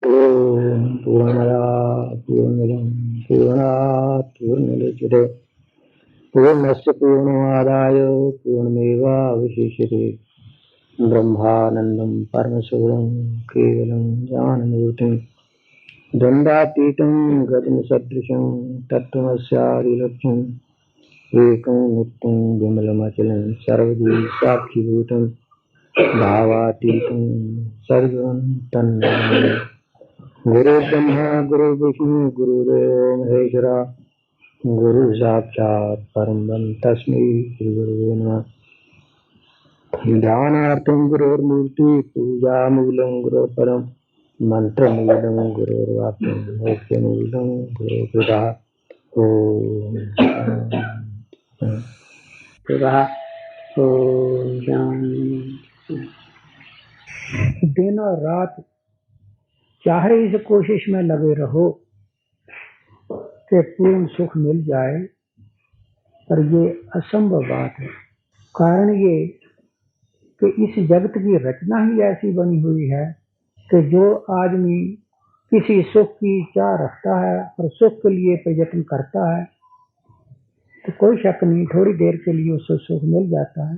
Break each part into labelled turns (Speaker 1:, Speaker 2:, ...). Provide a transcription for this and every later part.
Speaker 1: ओम पूर्णमदा पूर्णमिदं पूर्णात् पूर्णमुदच्यते पूर्णस्य पूर्णमादाय पूर्णमेवावशिष्यते ब्रह्मानन्दं परमशिवं केवलं ज्ञानमूर्तिं द्वन्द्वातीतं गगनसदृशं तत्त्वमस्यादिलक्ष्यम् एकं नित्यं विमलमचलं सर्वදී साक्षिभूतं भावातीतं सर्वं तन्नमामि गुरु ब्रह्मा गुरु विष्णु गुरुदेव महेश्वरा गुरु साक्षात् परम तस्मै श्री गुरुवे नमः। ध्यानार्थं गुरोर्मूर्ति पूजामूलं गुरोपरं मंत्रमूलं गुरोर्वाक्यं मोक्षमूलं गुरुकृपा। ओम कृपा। ओम दिन और रात चाहे इस कोशिश में लगे रहो कि पूर्ण सुख मिल जाए, पर ये असंभव बात है। कारण ये कि इस जगत की रचना ही ऐसी बनी हुई है कि जो आदमी किसी सुख की चाह रखता है और सुख के लिए प्रयत्न करता है तो कोई शक नहीं थोड़ी देर के लिए उसे सुख मिल जाता है,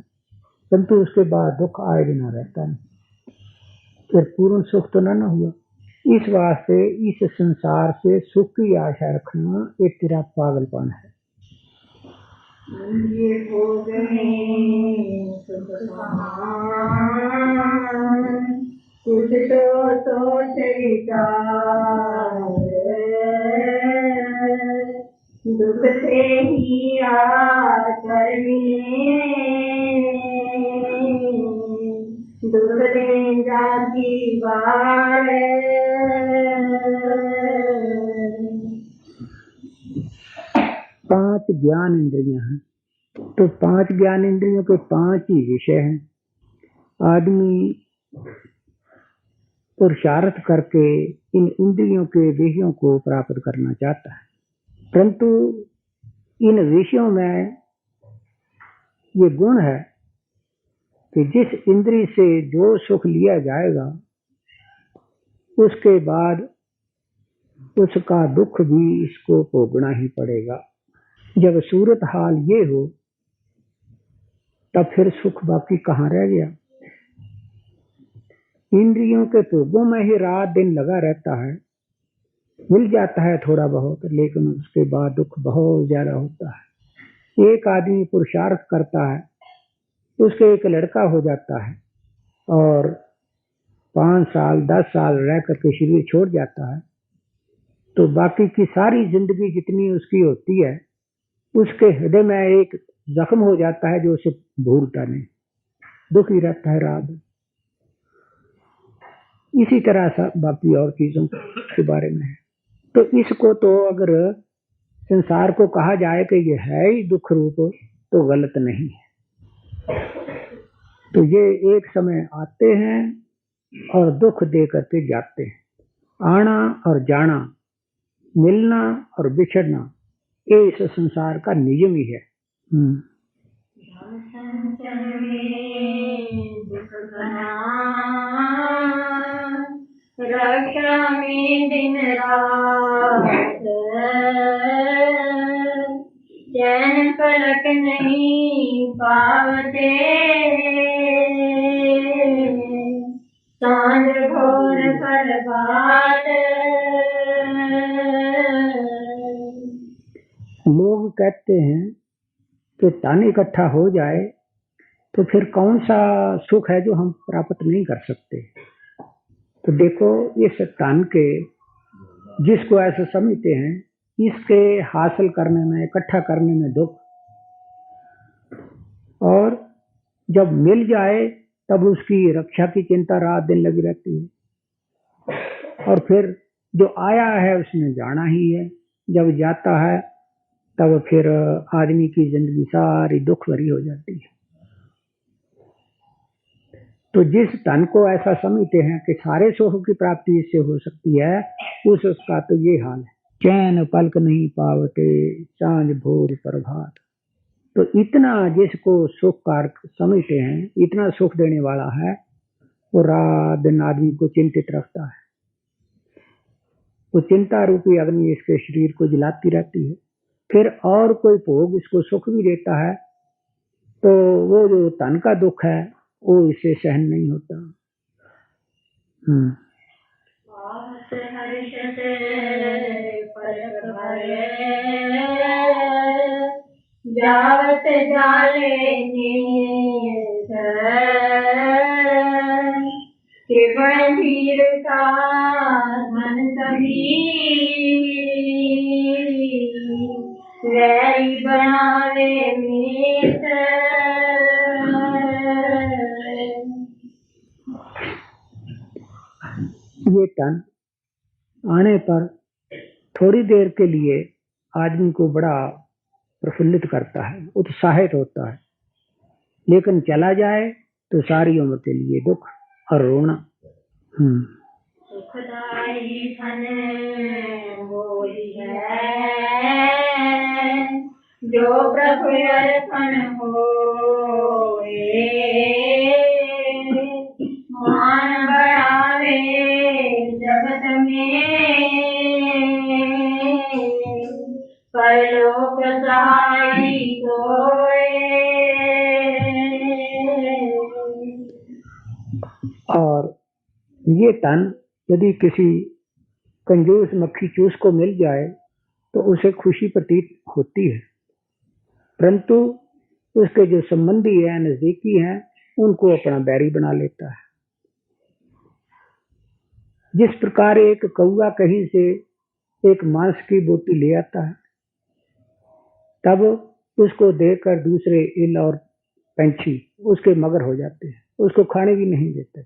Speaker 1: परंतु उसके बाद दुख आए बिना रहता नहीं, फिर पूर्ण सुख तो न हुआ। इस वास्ते इस संसार से सुख की आशा रखना एक तेरा पागलपन है। ये हो गए सुख कुछ तो सोच विचार, दुख से ही दुख दे जाती बार। पांच ज्ञान इंद्रियां हैं, तो पांच ज्ञान इंद्रियों के पांच ही विषय हैं। आदमी पुरुषार्थ करके इन इंद्रियों के विषयों को प्राप्त करना चाहता है, परंतु इन विषयों में ये गुण है कि जिस इंद्रिय से जो सुख लिया जाएगा उसके बाद उसका दुख भी इसको भोगना ही पड़ेगा। जब सूरत हाल ये हो तब फिर सुख बाकी कहाँ रह गया। इंद्रियों के भोगों में ही रात दिन लगा रहता है, मिल जाता है थोड़ा बहुत, लेकिन उसके बाद दुख बहुत ज्यादा होता है। एक आदमी पुरुषार्थ करता है, उसके एक लड़का हो जाता है और 5 साल 10 साल रह करके शरीर छोड़ जाता है, तो बाकी की सारी जिंदगी जितनी उसकी होती है उसके हृदय में एक जख्म हो जाता है जो उसे भूलता नहीं, दुखी रहता है रात। इसी तरह सा बाकी और चीजों के बारे में है। तो इसको तो अगर संसार को कहा जाए कि ये है ही दुख रूप तो गलत नहीं है। तो ये एक समय आते हैं और दुख दे करके जाते हैं। आना और जाना, मिलना और बिछड़ना, ये इस संसार का नियम ही है। रक्षा में दिन रात चैन पलक नहीं पावते, सांझ घोर बर्बाद। लोग कहते हैं कि धन इकट्ठा हो जाए तो फिर कौन सा सुख है जो हम प्राप्त नहीं कर सकते। तो देखो इस धन के जिसको ऐसे समझते हैं, इसके हासिल करने में, इकट्ठा करने में दुख, और जब मिल जाए तब उसकी रक्षा की चिंता रात दिन लगी रहती है। और फिर जो आया है उसने जाना ही है, जब जाता है तब फिर आदमी की जिंदगी सारी दुख भरी हो जाती है। तो जिस धन को ऐसा समझते हैं कि सारे सुख की प्राप्ति इससे हो सकती है, उसका तो ये हाल है, चैन पलक नहीं पावते सांझ भोर प्रभात। तो इतना जिसको सुख कारक समझते हैं, इतना सुख देने वाला है, वो रात दिन आदमी को चिंतित रखता है। वो चिंता रूपी अग्नि इसके शरीर को जलाती रहती है। फिर और कोई भोग इसको सुख भी देता है तो वो जो तन का दुख है वो इसे सहन नहीं होता।
Speaker 2: जावत जाले केवल वीर का धन सभी वैरी बनावे मीत।
Speaker 1: ये तन आने पर थोड़ी देर के लिए आदमी को बड़ा प्रफुल्लित करता है, उत्साहित होता है, लेकिन चला जाए तो सारी उम्र के लिए दुख और रोना।
Speaker 2: सुखदाई धन वही है जो प्रभु अर्पण होए, मान बढ़ावे जगत में परलोक सहाय होए।
Speaker 1: और ये तन यदि किसी कंजूस मक्खी चूस को मिल जाए तो उसे खुशी प्रतीत होती है, परंतु उसके जो संबंधी है, नजदीकी हैं, उनको अपना बैरी बना लेता है। जिस प्रकार एक कौवा कहीं से एक मांस की बोटी ले आता है, तब उसको देखकर दूसरे इल और पंछी उसके मगर हो जाते हैं, उसको खाने भी नहीं देते।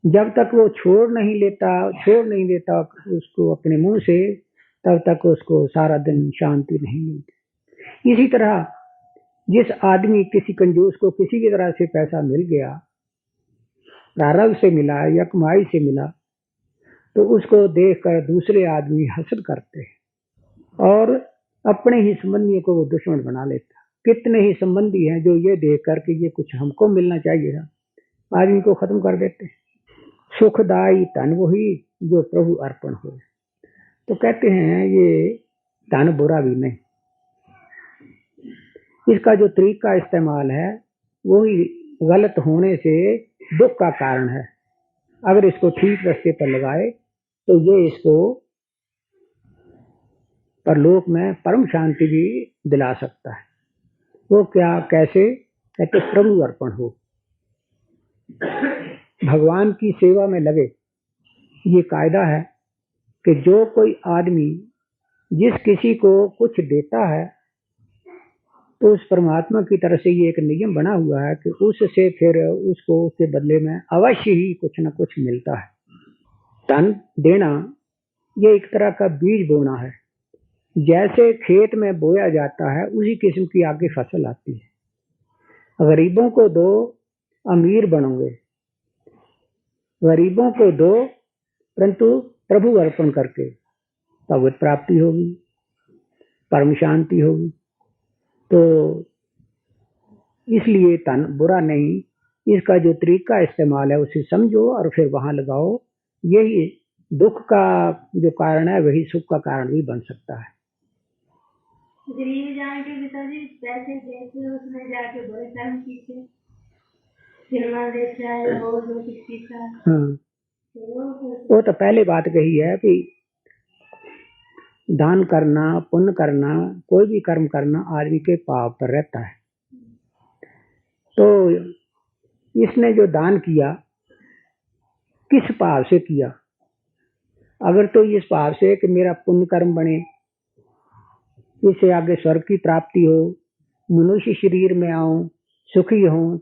Speaker 1: जब तक वो छोड़ नहीं देता उसको अपने मुंह से, तब तक उसको सारा दिन शांति नहीं मिलती। इसी तरह जिस आदमी किसी कंजूस को किसी भी तरह से पैसा मिल गया, प्रारब्ध से मिला या कमाई से मिला, तो उसको देखकर दूसरे आदमी हसद करते हैं और अपने ही संबंधियों को वो दुश्मन बना लेता। कितने ही संबंधी हैं जो ये देखकर कि ये कुछ हमको मिलना चाहिए था, आदमी को खत्म कर देते हैं। सुखदाई धन वही जो प्रभु अर्पण हो। तो कहते हैं ये धन बुरा भी नहीं, इसका जो तरीका इस्तेमाल है वही गलत होने से दुख का कारण है। अगर इसको ठीक रास्ते पर लगाए तो ये इसको परलोक में परम शांति भी दिला सकता है। वो क्या, कैसे? कहते प्रभु अर्पण हो, भगवान की सेवा में लगे। ये कायदा है कि जो कोई आदमी जिस किसी को कुछ देता है तो उस परमात्मा की तरफ से ये एक नियम बना हुआ है कि उससे फिर उसको उसके बदले में अवश्य ही कुछ न कुछ मिलता है। धन देना ये एक तरह का बीज बोना है। जैसे खेत में बोया जाता है उसी किस्म की आगे फसल आती है। गरीबों को दो, अमीर बनोगे। गरीबों को दो, परंतु प्रभु अर्पण करके भगवत प्राप्ति होगी, परम शांति होगी। तो इसलिए तन बुरा नहीं, इसका जो तरीका इस्तेमाल है उसे समझो और फिर वहां लगाओ। यही दुख का जो कारण है वही सुख का कारण भी बन सकता है।
Speaker 2: गरीब जान के पिताजी पैसे देते उसमें जाके बड़े टाइम पीछे सिनेमा देख रहा है और जो किसी का।
Speaker 1: हाँ, वो तो पहले बात कही है कि दान करना, पुण्य करना, कोई भी कर्म करना आदमी के पाप पर रहता है। तो इसने जो दान किया किस भाव से किया? अगर तो इस भाव से कि मेरा पुण्य कर्म बने, इससे आगे स्वर्ग की प्राप्ति हो, मनुष्य शरीर में आऊं, सुखी हूं,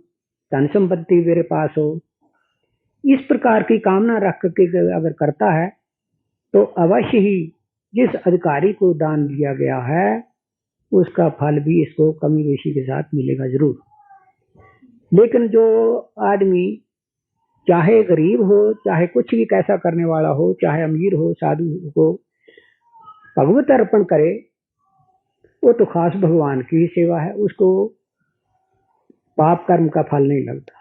Speaker 1: धन संपत्ति मेरे पास हो, इस प्रकार की कामना रख के अगर करता है तो अवश्य ही जिस अधिकारी को दान दिया गया है उसका फल भी इसको कमी बेशी के साथ मिलेगा जरूर। लेकिन जो आदमी चाहे गरीब हो, चाहे कुछ भी कैसा करने वाला हो, चाहे अमीर हो, साधु को भगवत अर्पण करे, वो तो खास भगवान की सेवा है, उसको पाप कर्म का फल नहीं लगता।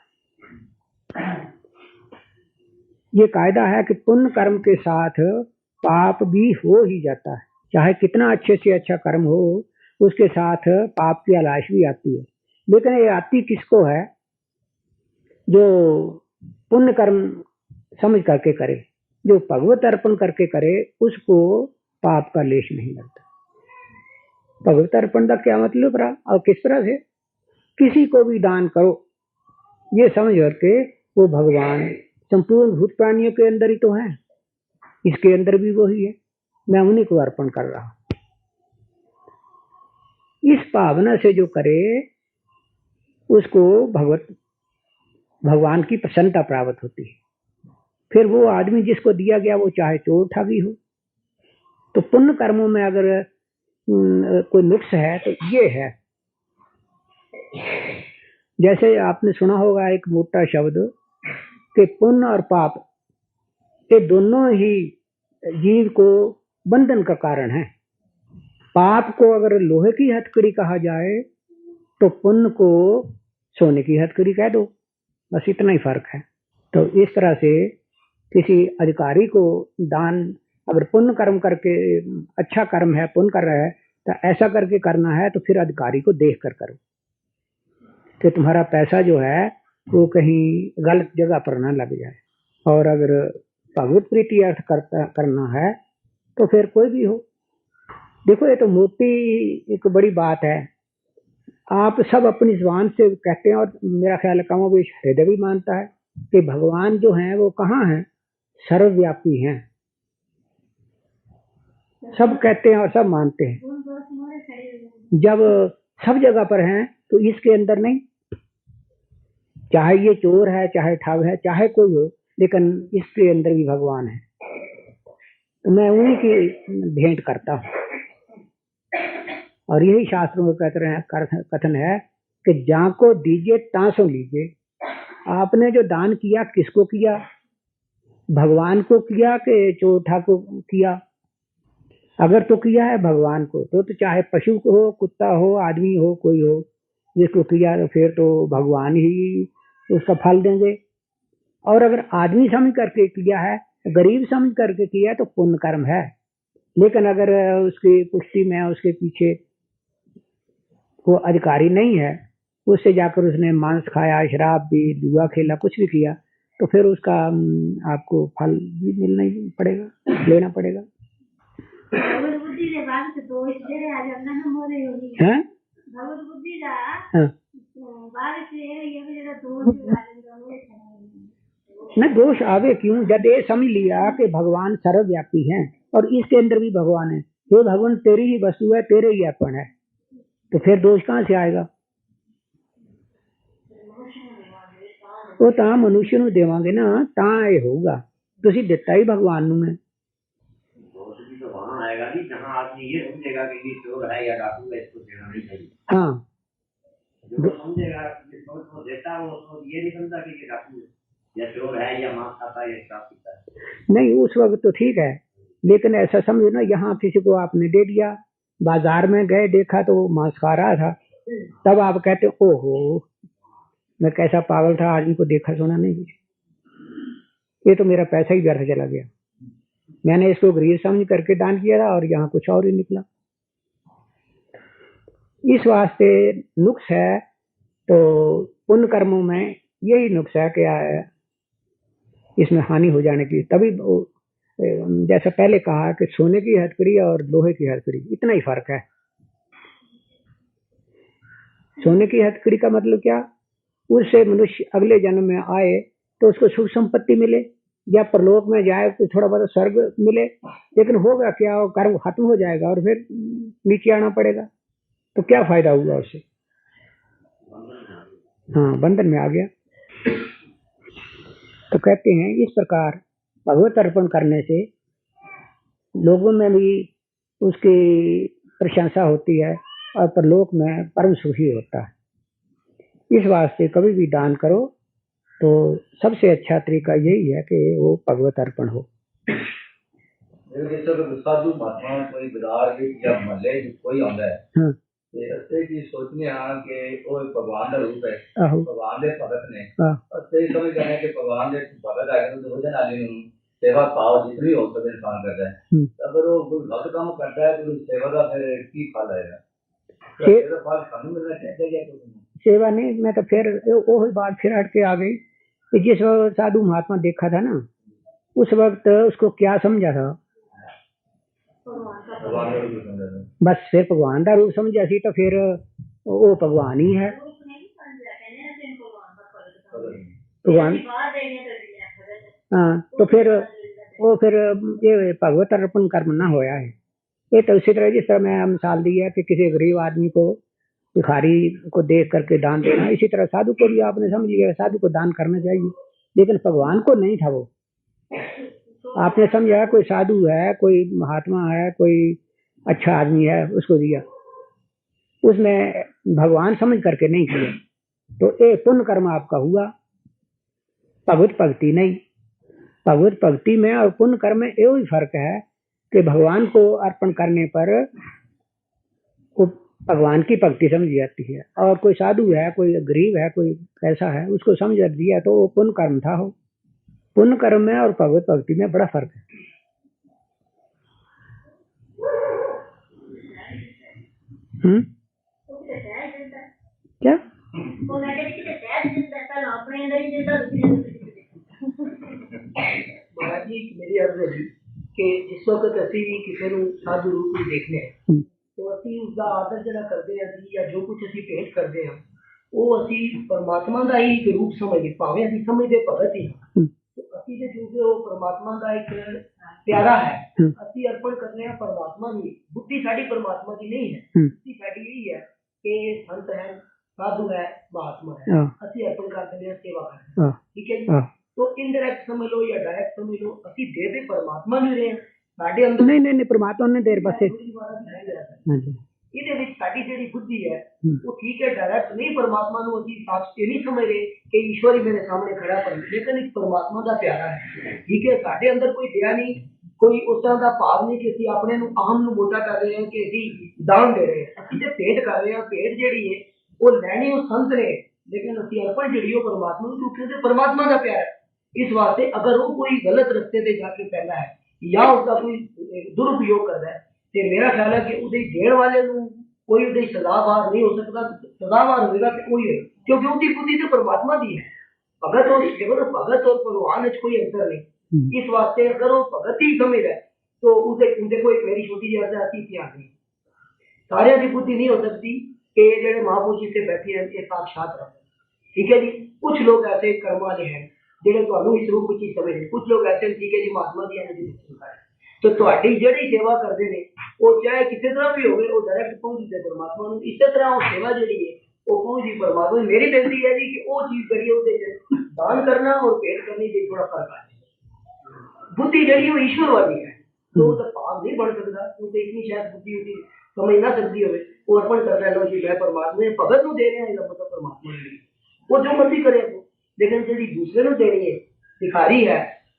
Speaker 1: ये कायदा है कि पुण्य कर्म के साथ पाप भी हो ही जाता है। चाहे कितना अच्छे से अच्छा कर्म हो, उसके साथ पाप की आलाश भी आती है। लेकिन ये आती किसको है? जो पुण्य कर्म समझ करके करे, जो भगवत अर्पण करके करे, उसको पाप का लेश नहीं लगता। भगवत अर्पण का क्या मतलब रहा? और किस तरह से किसी को भी दान करो, ये समझ करके वो भगवान संपूर्ण भूत प्राणियों के अंदर ही तो है, इसके अंदर भी वही है, मैं उन्हीं को अर्पण कर रहा हूं। इस भावना से जो करे उसको भगवान की प्रसन्नता प्राप्त होती है। फिर वो आदमी जिसको दिया गया वो चाहे चोर ठगी हो। तो पुण्य कर्मों में अगर कोई नुक्स है तो ये है। जैसे आपने सुना होगा एक मोटा शब्द कि पुण्य और पाप, ये दोनों ही जीव को बंधन का कारण है। पाप को अगर लोहे की हथकड़ी कहा जाए तो पुण्य को सोने की हथकड़ी कह दो, बस इतना ही फर्क है। तो इस तरह से किसी अधिकारी को दान, अगर पुण्य कर्म करके, अच्छा कर्म है, पुण्य कर रहा है, तो ऐसा करके करना है तो फिर अधिकारी को देख कर करो कि तुम्हारा पैसा जो है वो कहीं गलत जगह पर ना लग जाए। और अगर भगवत प्रीति अर्थ करना है तो फिर कोई भी हो। देखो, ये तो मोटी एक बड़ी बात है, आप सब अपनी जुबान से कहते हैं और मेरा ख्याल है कमोबेश हृदय भी मानता है कि भगवान जो हैं वो कहाँ हैं? सर्वव्यापी हैं। सब कहते हैं और सब मानते हैं। जब सब जगह पर हैं तो इसके अंदर नहीं, चाहे ये चोर है, चाहे ठग है, चाहे कोई हो, लेकिन इसके अंदर भी भगवान है। तो मैं उन्हीं की भेंट करता हूँ। और यही शास्त्रों में कथन है कि जाको दीजिए तासो लीजिए। आपने जो दान किया किसको किया? भगवान को किया कि चोर को किया? अगर तो किया है भगवान को, तो चाहे पशु को हो, कुत्ता हो, आदमी हो, कोई हो, जिसको किया तो फिर तो भगवान ही उसका फल देंगे। और अगर आदमी समझ करके किया है, गरीब समझ करके किया है, तो पुण्य कर्म है। लेकिन अगर उसकी पुष्टि में उसके पीछे वो अधिकारी नहीं है, उससे जाकर उसने मांस खाया, शराब भी, जुआ खेला, कुछ भी किया, तो फिर उसका आपको फल भी मिलना ही पड़ेगा, लेना पड़ेगा। न दोष आवे क्यों? जब ये समझ लिया कि भगवान सर्वव्यापी हैं और इसके अंदर भी भगवान है, ये भगवान तेरी ही वस्तु है, तेरे ही अर्पण है, तो फिर दोष कहाँ से आएगा? वो ਤਾਂ मनुष्य ਨੂੰ देवांगे ना, ਤਾਂ ਇਹ होगा। ਤੁਸੀਂ ਦਿੱਤਾ ही भगवान ਨੂੰ है।
Speaker 3: दोष भी तो वहाँ आएगा नहीं जहाँ आदमी ये समझेगा कि ये चोर है या डाकू है, इसको देना नहीं चाहिए।
Speaker 1: हाँ,
Speaker 3: जो समझेगा जिसको देता है वो ये नहीं समझता कि ये डाकू है या चोर है या मांस खाता है या शराब पीता है।
Speaker 1: नहीं, उस वक्त तो ठीक है, लेकिन ऐसा समझो ना, यहाँ किसी को आपने दे दिया, बाजार में गए, देखा तो वो मांस खा रहा था, तब आप कहते ओहो मैं कैसा पागल था, आदमी को देखा सुना नहीं, ये तो मेरा पैसा ही व्यर्थ चला गया, मैंने इसको गरीब समझ करके दान किया था और यहाँ कुछ और ही निकला। इस वास्ते नुक्स है। तो पुण्य कर्मों में यही नुक्स है कि इसमें हानि हो जाने की। तभी जैसा पहले कहा कि सोने की हथकड़ी और लोहे की हथकड़ी, इतना ही फर्क है। सोने की हथकड़ी का मतलब क्या? उससे मनुष्य अगले जन्म में आए तो उसको सुख संपत्ति मिले, या परलोक में जाए तो थोड़ा बहुत स्वर्ग मिले, लेकिन होगा क्या? कर्म खत्म हो जाएगा और फिर नीचे आना पड़ेगा, तो क्या फायदा हुआ उससे? हाँ, बंधन में आ गया। तो कहते हैं इस प्रकार भगवत अर्पण करने से लोगों में भी उसकी प्रशंसा होती है और परलोक में परम सुखी होता है। इस वास्ते कभी भी दान करो तो सबसे अच्छा तरीका यही है कि वो भगवत अर्पण हो।
Speaker 3: साधु महात्मा कोई बाजार या महल्ले कोई आता है,
Speaker 4: ਤੇ ਅਸੀਂ ਕੀ ਸੋਚਨੇ ਹਾਂ ਕਿ ਉਹ ਭਗਵਾਨ ਦਾ ਰੂਪ ਹੈ,
Speaker 1: ਆਹੋ
Speaker 4: ਭਗਵਾਨ ਦੇ ਭਗਤ ਨੇ।
Speaker 1: ਹਾਂ
Speaker 4: ਅਸੀਂ ਸਮਝਦੇ ਹਾਂ ਕਿ ਭਗਵਾਨ ਦੇ ਭਗਤ ਹੈਗੇ ਨੇ, ਉਹਦੇ ਨਾਲ ਹੀ ਨੂੰ सेवा भाव जितनी हो सके इंसान करता है। अगर वो कोई गलत काम करता है तो सेवा का फिर की फल आएगा? फल सानू मिलना चाहिए या
Speaker 1: सेवा नहीं। मैं तो फिर वो बात फिर हट के आ गई कि जिस वक्त साधु महात्मा देखा था ना, उस वक्त उसको क्या समझा था? बस फिर भगवान का रूप समझा सी, तो फिर वो भगवान ही है। भगवान हाँ, तो फिर वो फिर ये भगवत अर्पण कर्म ना होया है। ये तो उसी तरह जिस तरह मैं मिसाल दी है कि किसी गरीब आदमी को, भिखारी को देख करके दान देना, इसी तरह साधु को भी आपने समझ लिया, साधु को दान करना चाहिए, लेकिन भगवान को नहीं था वो। आपने समझा कोई साधु है, कोई महात्मा है, कोई अच्छा आदमी है, उसको दिया, उसमें भगवान समझ करके नहीं किया, तो एक पुण्य कर्म आपका हुआ, भगवत भक्ति नहीं। भगवत भक्ति में और पुण्य कर्म में यही फर्क है कि भगवान को अर्पण करने पर वो भगवान की भक्ति समझ जाती है, और कोई साधु है, कोई गरीब है, कोई ऐसा है, उसको समझ दिया तो वो पुण्य कर्म था। हो पुण्य कर्म में और भगवत भक्ति में बड़ा फर्क है। क्या
Speaker 5: महाराज जी मेरी अर्ज है कि जिस वक्त असी भी किसी को साधु रूप में देखने तो असी उसका आदर जरा करते हैं या जो कुछ असी भेंट करते हैं वो असी परमात्मा का ही एक रूप समझे, भावें असी समझते भगत ही तो असी जो क्योंकि वो परमात्मा का एक प्यारा है, असी अर्पण करने हैं परमात्मा की। बुद्धि साड़ी परमात्मा की नहीं है, बुद्धि साड़ी यही है कि संत है, साधु है, महात्मा है, असी अर्पण करते हैं, सेवा करते हैं, ठीक है जी। तो इनडायरेक्ट समझ लो या डायरेक्ट समझ लो, असी दे परमात्मा नहीं रहे साडे अंदर
Speaker 1: नहीं परमात्मा ने देर बस
Speaker 5: ਇਹਦੇ ਵਿੱਚ ਸਾਡੀ ਜਿਹੜੀ ਬੁੱਧੀ ਹੈ ਉਹ ਠੀਕ ਹੈ, ਡਾਇਰੈਕਟ ਨਹੀਂ परमात्मा ਨੂੰ ਅਸੀਂ ਸਾਫ਼ ਇਹ ਨਹੀਂ ਸਮਝ ਰਹੇ ਕਿ ਈਸ਼ਵਰ ਹੀ ਮੇਰੇ ਸਾਹਮਣੇ ਖੜਾ ਪਰ ਲੇਕਿਨ ਇੱਕ परमात्मा ਦਾ ਪਿਆਰਾ ਹੈ, ਠੀਕ ਹੈ। ਸਾਡੇ ਅੰਦਰ ਕੋਈ ਦਇਆ ਨਹੀਂ, ਕੋਈ ਉਸ ਤਰ੍ਹਾਂ ਦਾ ਭਾਵ ਨਹੀਂ ਕਿ ਅਸੀਂ ਆਪਣੇ ਨੂੰ ਅਹਮ ਨੂੰ ਮੋਟਾ ਕਰ ਰਹੇ ਹਾਂ ਕਿ ਅਸੀਂ ਦਾਨ ਦੇ ਰਹੇ ਹਾਂ, ਅਸੀਂ ਤੇ ਭੇਟ ਕਰ ਰਹੇ ਹਾਂ। ਭੇਟ ਜਿਹੜੀ ਹੈ ਉਹ ਲੈਣੀ ਉਹ ਸੰਤ ਨੇ, ਲੇਕਿਨ ਅਸੀਂ ਅਰਪਣ ਜਿਹੜੀ ਉਹ परमात्मा ਨੂੰ ਕਿਉਂਕਿ ਉਹਦੇ परमात्मा ਦਾ ਪਿਆਰ है। इस वास्ते अगर वो कोई गलत रस्ते पे जाके पैदा है या उसका कोई दुरुपयोग करता है तो मेरा ख्याल है कि उसे देने वाले कोई उसे सजावार नहीं हो सकता, सजावार होगा तो कोई है क्योंकि उसकी बुद्धि तो परमात्मा दी है। भगत और केवल भगत और भगवान कोई अंतर नहीं। इस वास्ते अगर वो भगत ही समझ है तो उसे उनसे कोई मेरी छोटी जी अर्ज आती थी आदमी सारे की बुद्धि नहीं हो सकती कि जो महापुरुष से बैठे हैं ये साक्षात रहे, ठीक है जी। कुछ लोग ऐसे कर्म वाले हैं ਜਿਹੜੇ ਤੁਹਾਨੂੰ ਇਸ ਰੂਪ ਵਿੱਚ ਸਮਝਦੇ, ਕੁਝ ਲੋਕ ਐਸੇ ਠੀਕ ਹੈ ਜੀ ਮਹਾਤਮਾ ਦੀ ਐਨਰਜੀ ਦਿਖਾਉਂਦਾ ਹੈ, तो ਤੁਹਾਡੀ ਜਿਹੜੀ ਸੇਵਾ ਕਰਦੇ ਨੇ ਉਹ ਚਾਹੇ ਕਿਸੇ ਤਰ੍ਹਾਂ ਵੀ ਹੋਵੇ ਉਹ ਡਾਇਰੈਕਟ ਪਹੁੰਚਦੇ ਪਰਮਾਤਮਾ ਨੂੰ। ਇਸੇ ਤਰ੍ਹਾਂ ਉਹ ਸੇਵਾ ਜਿਹੜੀ ਹੈ ਉਹ ਪਹੁੰਚਦੀ ਪਰਮਾਤਮਾ ਨੂੰ। ਮੇਰੀ ਬੇਨਤੀ ਹੈ ਜੀ ਕਿ ਉਹ ਚੀਜ਼ ਕਰੀਏ, ਉਹਦੇ ਚ ਦਾਨ ਕਰਨਾ ਔਰ ਭੇਟ ਕਰਨੀ ਦੇ ਥੋੜਾ ਫਰਕ ਹੈ। ਬੁੱਧੀ ਜਿਹੜੀ ਉਹ ਈਸ਼ਵਰ ਵਾਲੀ ਹੈ तो ਉਹਦਾ ਭਾਵ ਨਹੀਂ ਬਣ ਸਕਦਾ, ਉਹਦੇ ਇਤਨੀ ਸ਼ਾਇਦ ਬੁੱਧੀ ਉਹਦੀ ਸਮਝ ਨਾ ਸਕਦੀ ਹੋਵੇ। ਉਹ ਅਰਪਣ ਕਰਦਾ ਲੋ ਜੀ ਮੈਂ ਪਰਮਾਤਮਾ ਭਗਤ ਨੂੰ ਦੇ ਰਿਹਾ, ਇਹਦਾ ਮਤਲਬ ਪਰਮਾਤਮਾ ਨੂੰ ਉਹ ਜੋ ਮਰਜ਼ੀ ਕਰੇ। लेकिन जी दूसरे को देनी है, भिखारी है,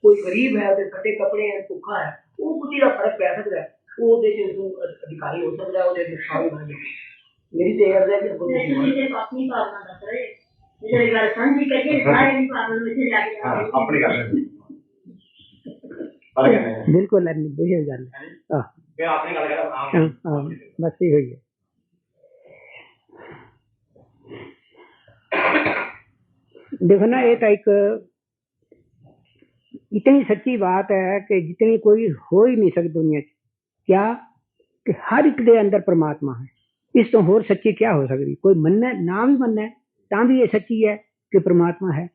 Speaker 5: कोई गरीब है, फटे कपड़े है, भूखा है, वो बुद्धि का फर्क पै सकता है, वो अधिकारी हो सकता है, नुकसान बन जाए। मेरी तो यह है कि
Speaker 2: अपनी भावना दस रहे जिस गल समझी करिए सारे दी भावना में लग
Speaker 3: अपनी गल
Speaker 1: बिल्कुल वही गल है। हां
Speaker 3: मैं अपनी गल कर रहा हूं,
Speaker 1: बस ये हुई है। देखो ना, ये तो एक इतनी सच्ची बात है कि जितनी कोई हो ही नहीं सकती दुनिया क्या कि हर एक दे अंदर परमात्मा है। इस तो होर सच्ची क्या हो सकती? कोई मनना ना भी मनना है ता भी ये सच्ची है कि परमात्मा है,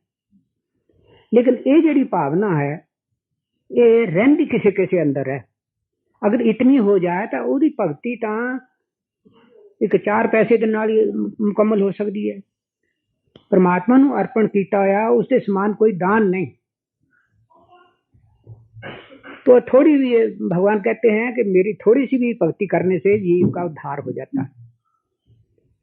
Speaker 1: लेकिन ये जड़ी भावना है ये रहती किसी किसी अंदर है। अगर इतनी हो जाए तो उसकी भगती ता एक 4 पैसे के नाल मुकम्मल हो सकती है। परमात्मा ਨੂੰ अर्पण किया होया उसके समान कोई दान नहीं। तो थोड़ी भी भगवान कहते हैं कि मेरी थोड़ी सी भी भक्ति करने से जीव का उद्धार हो जाता है।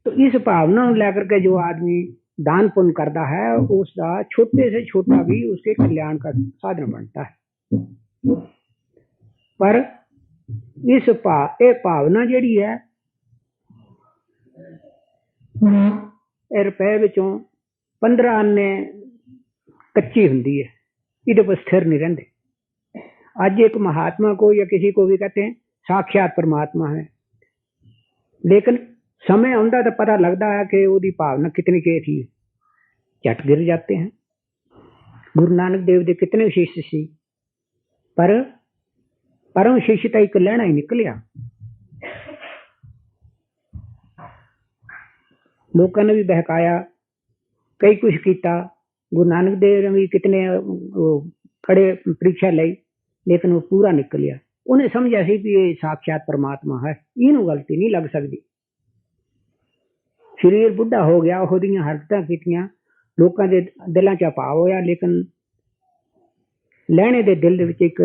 Speaker 1: तो इस भावना को लेकर के जो आदमी दान पुण्य करता है उसका छोटे से छोटा भी उसके कल्याण का साधन बनता है। पर इस भावना जी है ਇਹ ਰੁਪਏ ਵਿੱਚੋਂ 15 ਆਨੇ ਕੱਚੀ ਹੁੰਦੀ है, इधर पर स्थिर नहीं रहते। आज एक महात्मा को या किसी को भी कहते हैं साक्षात परमात्मा है, लेकिन समय आंदा तो पता लगता है कि उसकी भावना कितनी के थी, झट गिर जाते हैं। गुरु नानक देव के कितने शिष्य सी, पर परम शिष्य तो एक लहना ही निकलिया। लोगों ने भी बहकाया, कई कुछ किया। गुरु नानक देव ने भी कितने खड़े परीक्षा ली, लेकिन वो पूरा निकलिया। उन्हें समझा सी कि ये साक्षात परमात्मा है, इनू गलती नहीं लग सकती। शरीर बुढ़ा हो गया, ओहदियां हरकतां कीतियां, लोकां दे दिलां च भाव होया, लेकिन लहणे दे दिल दे विच एक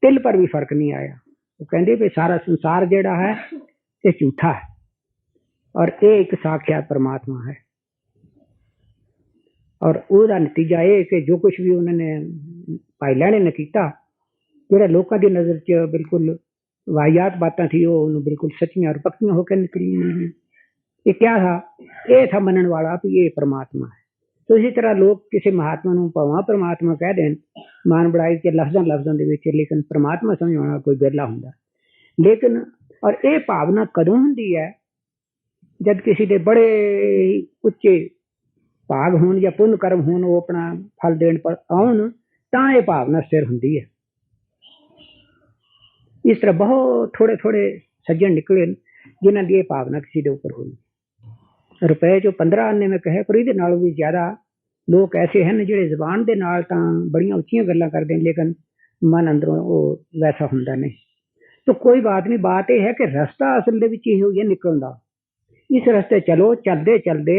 Speaker 1: तिल पर भी फर्क नहीं आया। वो कहंदे भी सारा संसार जिहड़ा है ये झूठा है और ये एक साक्षात परमात्मा है। और उसका नतीजा ये कि जो कुछ भी उन्होंने भाई लहणे ने किया, जो लोगों की नज़र च बिल्कुल वाहियात बातें थी, वो बिल्कुल सच्चियां और पक्कियां होकर निकली। ये क्या था? ये था मनन वाला कि ये परमात्मा है। तो इसी तरह लोग किसी महात्मा को भावें परमात्मा कह दें मान बढ़ाई के लफ्ज़ों के विच, लेकिन परमात्मा समझाना कोई गहला हुंदा। लेकिन और ये भावना कदों हुंदी है? जब किसी के बड़े उच्चे भाग होन या पुण्य कर्म होन, वो अपना फल देने पर आउन, तां ये भावना स्थिर हुंदी है। इस तरह बहुत थोड़े थोड़े सज्जन निकले जिन्हां दी ये भावना किसी के ऊपर हुई। रुपए जो 15 आने में कहे, पर इहदे नालों भी ज्यादा लोग ऐसे हैं जिहड़े जबान दे नाल तां बड़ियां उच्चियां गल्लां करदे हैं, लेकिन मन अंदरों वो वैसा हुंदा नहीं। तो कोई बात नहीं, बात यह है कि रास्ता असल दे विच इहो ही निकलण दा। इस रास्ते चलो, चलते चलते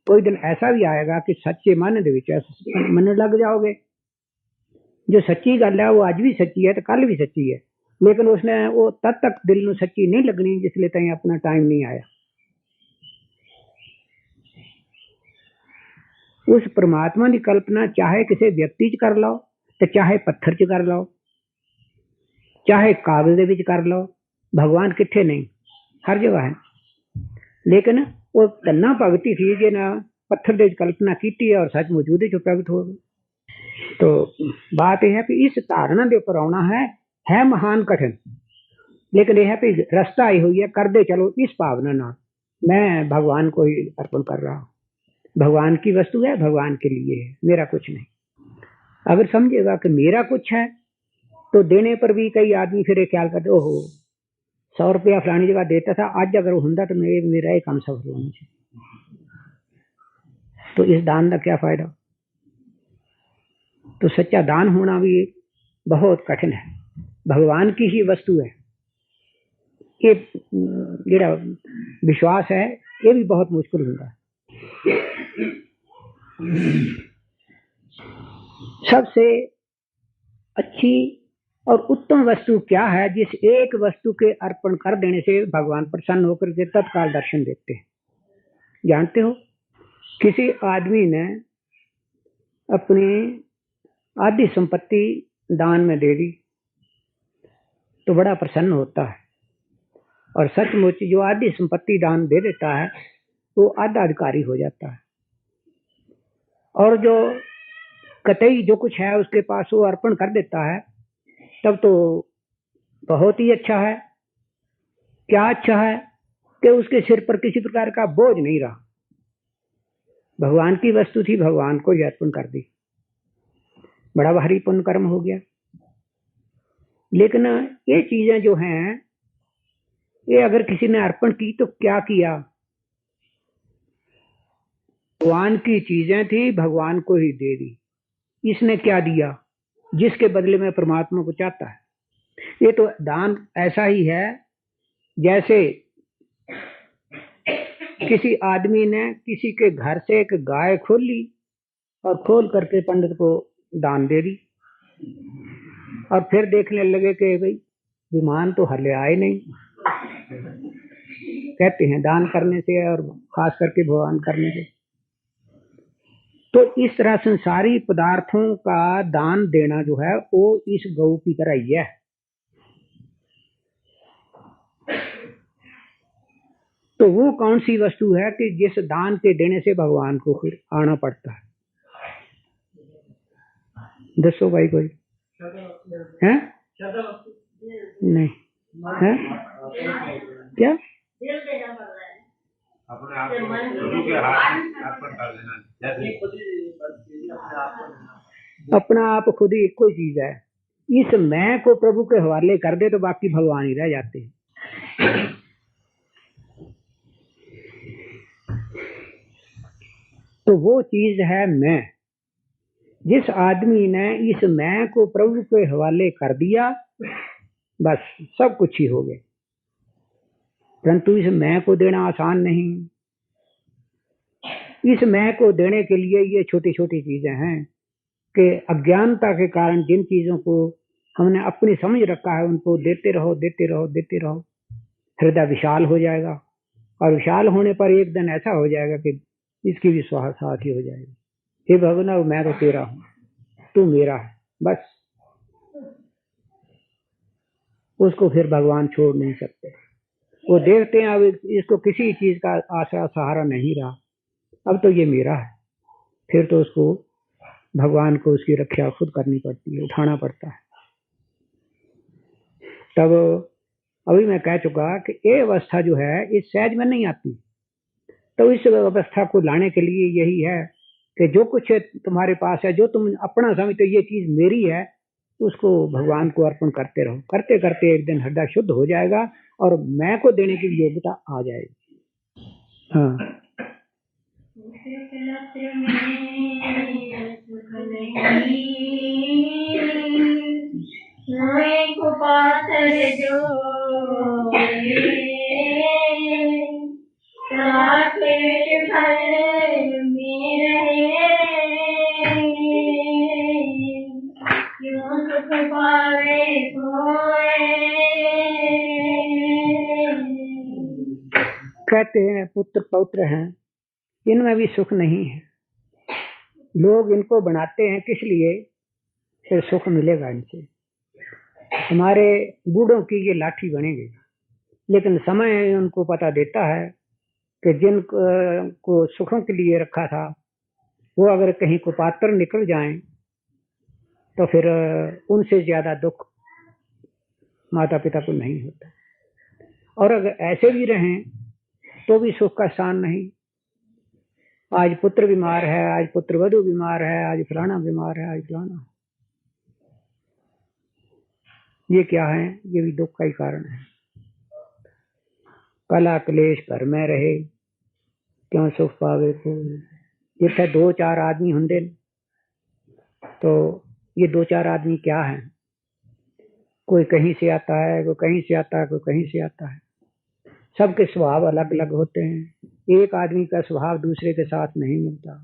Speaker 1: कोई दिन ऐसा भी आएगा कि सच्चे मन दे विच मनन लग जाओगे। जो सच्ची गल है वो अज भी सच्ची है तो कल भी सच्ची है, लेकिन उसने वो तद तक दिल में सच्ची नहीं लगनी जिसले ताईं अपना टाइम नहीं आया। उस परमात्मा की कल्पना चाहे किसी व्यक्ति च कर लो, तो चाहे पत्थर च कर लो, चाहे कागज दे विच कर लो, भगवान किथे नहीं, हर जगह है। लेकिन वो धन्ना भगती थी जिन्हें पत्थर दे कल्पना की और सच मौजूद प्रगट हो गई। तो बात यह है कि इस धारणा के ऊपर आना है महान कठिन, लेकिन यह है कि रास्ता आई हुई है, कर दे चलो इस भावना ना, मैं भगवान को ही अर्पण कर रहा हूँ। भगवान की वस्तु है, भगवान के लिए है, मेरा कुछ नहीं। अगर समझेगा कि मेरा कुछ है तो देने पर भी कई आदमी फिर ये ख्याल करते, ओहो 100 रुपया फलानी जगह देता था, आज अगर होंदा तो मेरा ही काम सफल होना चाहिए। तो इस दान का क्या फायदा? तो सच्चा दान होना भी बहुत कठिन है, भगवान की ही वस्तु है। ये जेड़ा विश्वास है ये भी बहुत मुश्किल होता है। सबसे अच्छी और उत्तम वस्तु क्या है? जिस एक वस्तु के अर्पण कर देने से भगवान प्रसन्न होकर के तत्काल दर्शन देते हैं। जानते हो, किसी आदमी ने अपनी आधी संपत्ति दान में दे दी तो बड़ा प्रसन्न होता है, और सचमुच जो आधी संपत्ति दान दे देता है वो आधा अधिकारी हो जाता है, और जो कतई जो कुछ है उसके पास वो अर्पण कर देता है, तब तो बहुत ही अच्छा है। क्या अच्छा है कि उसके सिर पर किसी प्रकार का बोझ नहीं रहा। भगवान की वस्तु थी, भगवान को ही अर्पण कर दी, बड़ा भारी पुण्य कर्म हो गया। लेकिन ये चीजें जो हैं, ये अगर किसी ने अर्पण की तो क्या किया? भगवान की चीजें थी, भगवान को ही दे दी। इसने क्या दिया जिसके बदले में परमात्मा को चाहता है? ये तो दान ऐसा ही है जैसे किसी आदमी ने किसी के घर से एक गाय खोल ली और खोल करके पंडित को दान दे दी, और फिर देखने लगे कि भाई विमान तो हले आए नहीं। कहते हैं दान करने से, और खास करके भगवान करने से। तो इस तरह संसारी पदार्थों का दान देना जो है वो इस गौ की तरह ही है। तो वो कौन सी वस्तु है कि जिस दान के देने से भगवान को फिर आना पड़ता है? दसो भाई कोई है? नहीं है क्या?
Speaker 2: दिल देना पड़ रहा है।
Speaker 3: अपने आप को प्रभु के हाथ अर्पण कर देना, जैसे
Speaker 1: अपना आप खुद ही एक कोई चीज है। इस मैं को प्रभु के हवाले कर दे तो बाकी भगवान ही रह जाते हैं। तो वो चीज है मैं। जिस आदमी ने इस मैं को प्रभु के हवाले कर दिया, बस सब कुछ ही हो गया। परंतु इस मैं को देना आसान नहीं। इस मैं को देने के लिए ये छोटी छोटी चीजें हैं कि अज्ञानता के कारण जिन चीजों को हमने अपनी समझ रखा है उनको देते रहो देते रहो देते रहो, हृदय विशाल हो जाएगा। और विशाल होने पर एक दिन ऐसा हो जाएगा कि इसकी भी साथ ही हो जाएगी। हे भगवान, मैं तो तेरा हूं, तू मेरा है, बस। उसको फिर भगवान छोड़ नहीं सकते। वो देखते हैं अब इसको किसी चीज का आशा सहारा नहीं रहा, अब तो ये मेरा है। फिर तो उसको भगवान को उसकी रक्षा खुद करनी पड़ती है, उठाना पड़ता है। तब अभी मैं कह चुका कि ये अवस्था जो है इस सहज में नहीं आती। तो इस अवस्था को लाने के लिए यही है कि जो कुछ तुम्हारे पास है, जो तुम अपना समझते ये चीज मेरी है, उसको भगवान को अर्पण करते रहो। करते करते एक दिन हृदय शुद्ध हो जाएगा और मैं को देने की योग्यता आ जाएगी। हाँ,
Speaker 2: को पाथर जो पेट भर मेरे क्यों सुख पावे कोई।
Speaker 1: कहते हैं पुत्र पौत्र हैं, इनमें भी सुख नहीं है। लोग इनको बनाते हैं किस लिए? फिर सुख मिलेगा इनसे। हमारे बूढ़ों की ये लाठी बनेगी, लेकिन समय उनको पता देता है कि जिन को सुखों के लिए रखा था वो अगर कहीं कुपात्र निकल जाएं तो फिर उनसे ज्यादा दुख माता पिता को नहीं होता। और अगर ऐसे भी रहें तो भी सुख का स्थान नहीं। आज पुत्र बीमार है, आज पुत्र वधू बीमार है, आज फलाना बीमार है, आज फलाना। ये क्या है? ये भी दुख का ही कारण है। कला क्लेश घर में रहे क्यों सुख पावे कोई। जिथे 2-4 आदमी होंगे तो ये 2-4 आदमी क्या है? कोई कहीं से आता है, कोई कहीं से आता है, कोई कहीं से आता है। सबके स्वभाव अलग अलग होते हैं। एक आदमी का स्वभाव दूसरे के साथ नहीं मिलता।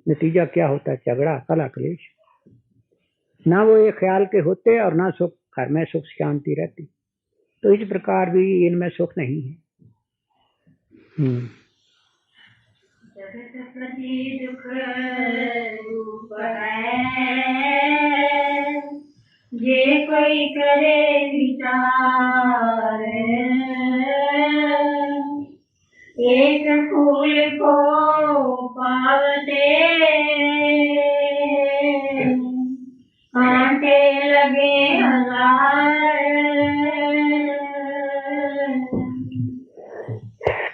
Speaker 1: नतीजा क्या होता है? झगड़ा, कला क्लेश। ना वो एक ख्याल के होते और ना सुख, घर में सुख शांति रहती। तो इस प्रकार भी इनमें सुख नहीं है।
Speaker 2: जगतपति दुख रूप है, जे कोई करे विचार। एक फूल को पावते कांटे लगे हजार।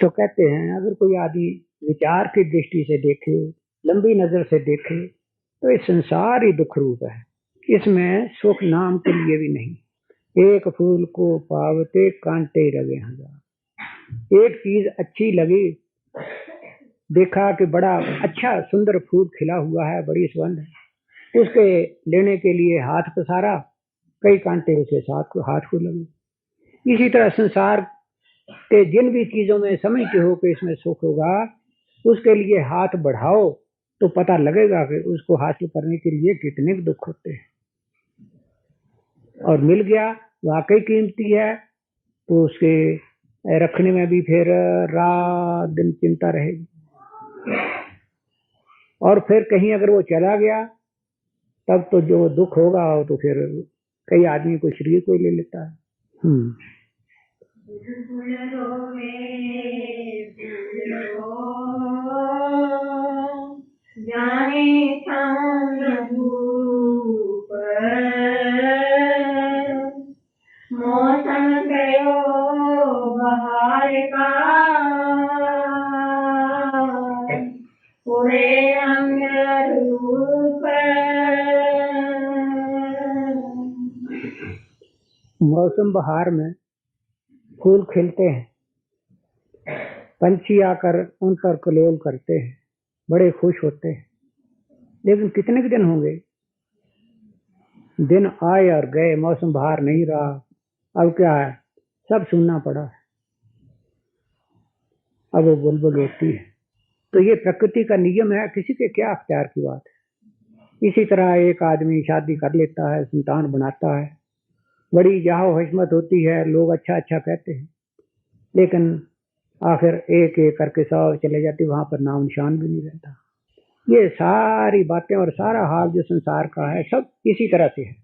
Speaker 1: तो कहते हैं अगर कोई आदमी विचार की दृष्टि से देखे, लंबी नजर से देखे, तो ये संसार ही दुख रूप है। इसमें सुख नाम के लिए भी नहीं। एक फूल को पावते कांटे लगे हजार। एक चीज अच्छी लगी, देखा कि बड़ा अच्छा सुंदर फूल खिला हुआ है, बड़ी सुगंध है, उसके लेने के लिए हाथ पसारा, कई कांटे उसे हाथ को लगे। इसी तरह संसार के जिन भी चीजों में समझते हो कि इसमें सुख होगा, उसके लिए हाथ बढ़ाओ तो पता लगेगा कि उसको हासिल करने के लिए कितने दुख होते हैं। और मिल गया, वाकई कीमती है, तो उसके रखने में भी फिर रात दिन चिंता रहेगी। और फिर कहीं अगर वो चला गया तब तो जो दुख होगा तो फिर कई आदमी को शरीर को ले लेता है।
Speaker 2: फूल रोवे फूल रो जाने छान धूप मौसम गयो बहार का पूरे रंग रूप
Speaker 1: मौसम बहार में फूल खिलते हैं, पंछी आकर उन पर कलोल करते हैं, बड़े खुश होते हैं। लेकिन कितने के दिन होंगे, दिन आए और गए, मौसम बहार नहीं रहा। अब क्या है, सब सुनना पड़ा है। अब वो बुलबुल होती है। तो ये प्रकृति का नियम है, किसी के क्या अख्तियार की बात है। इसी तरह एक आदमी शादी कर लेता है, संतान बनाता है, बड़ी जाहो हशमत होती है, लोग अच्छा अच्छा कहते हैं, लेकिन आखिर एक एक करके 100 चले जाते, वहां पर नाम निशान भी नहीं रहता। ये सारी बातें और सारा हाल जो संसार का है, सब इसी तरह से है।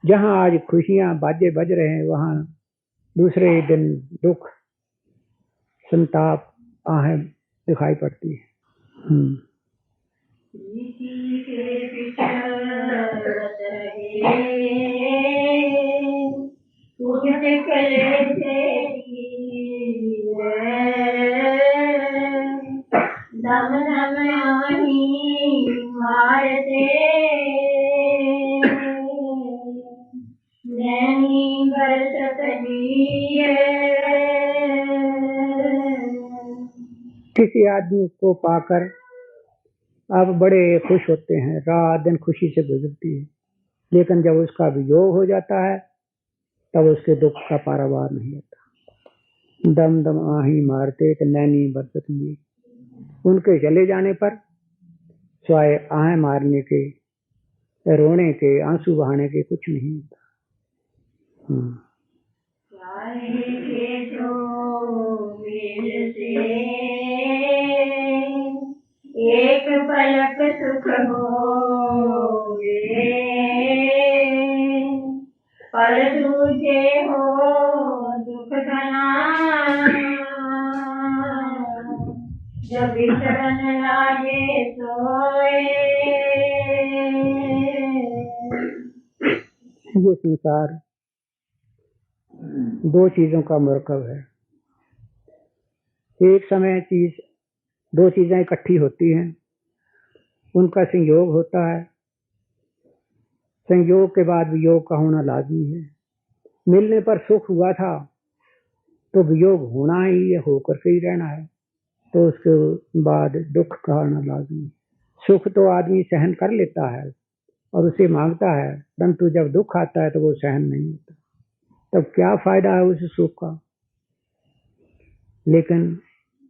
Speaker 1: जहां आज खुशियां बाजे बज रहे हैं, वहां दूसरे दिन दुख संताप आहें दिखाई पड़ती है।
Speaker 2: किसी के पिछड़त रहे उठ कले दम दम आनी मारते नैनी बरसत
Speaker 1: किसी आदमी को पाकर आप बड़े खुश होते हैं, रात दिन खुशी से गुजरती है, लेकिन जब उसका वियोग हो जाता है तब उसके दुख का पारावार नहीं होता। दम दम आही मारते तो नैनी बरसत लिए, उनके चले जाने पर स्वाय आहें मारने के, रोने के, आंसू बहाने के कुछ नहीं होता।
Speaker 2: एक पलक सुख होवे पर दूजे हो दुख घना जब बिछड़न लागे सोए।
Speaker 1: ये संसार दो चीजों का मरकब है। एक समय दो चीजें इकट्ठी होती हैं, उनका संयोग होता है, संयोग के बाद वियोग का होना लाजमी है। मिलने पर सुख हुआ था तो वियोग होना ही है, होकर के ही रहना है, तो उसके बाद दुख का होना लाजमी है। सुख तो आदमी सहन कर लेता है और उसे मांगता है, परंतु जब दुख आता है तो वो सहन नहीं होता, तब क्या फायदा है उस सुख का। लेकिन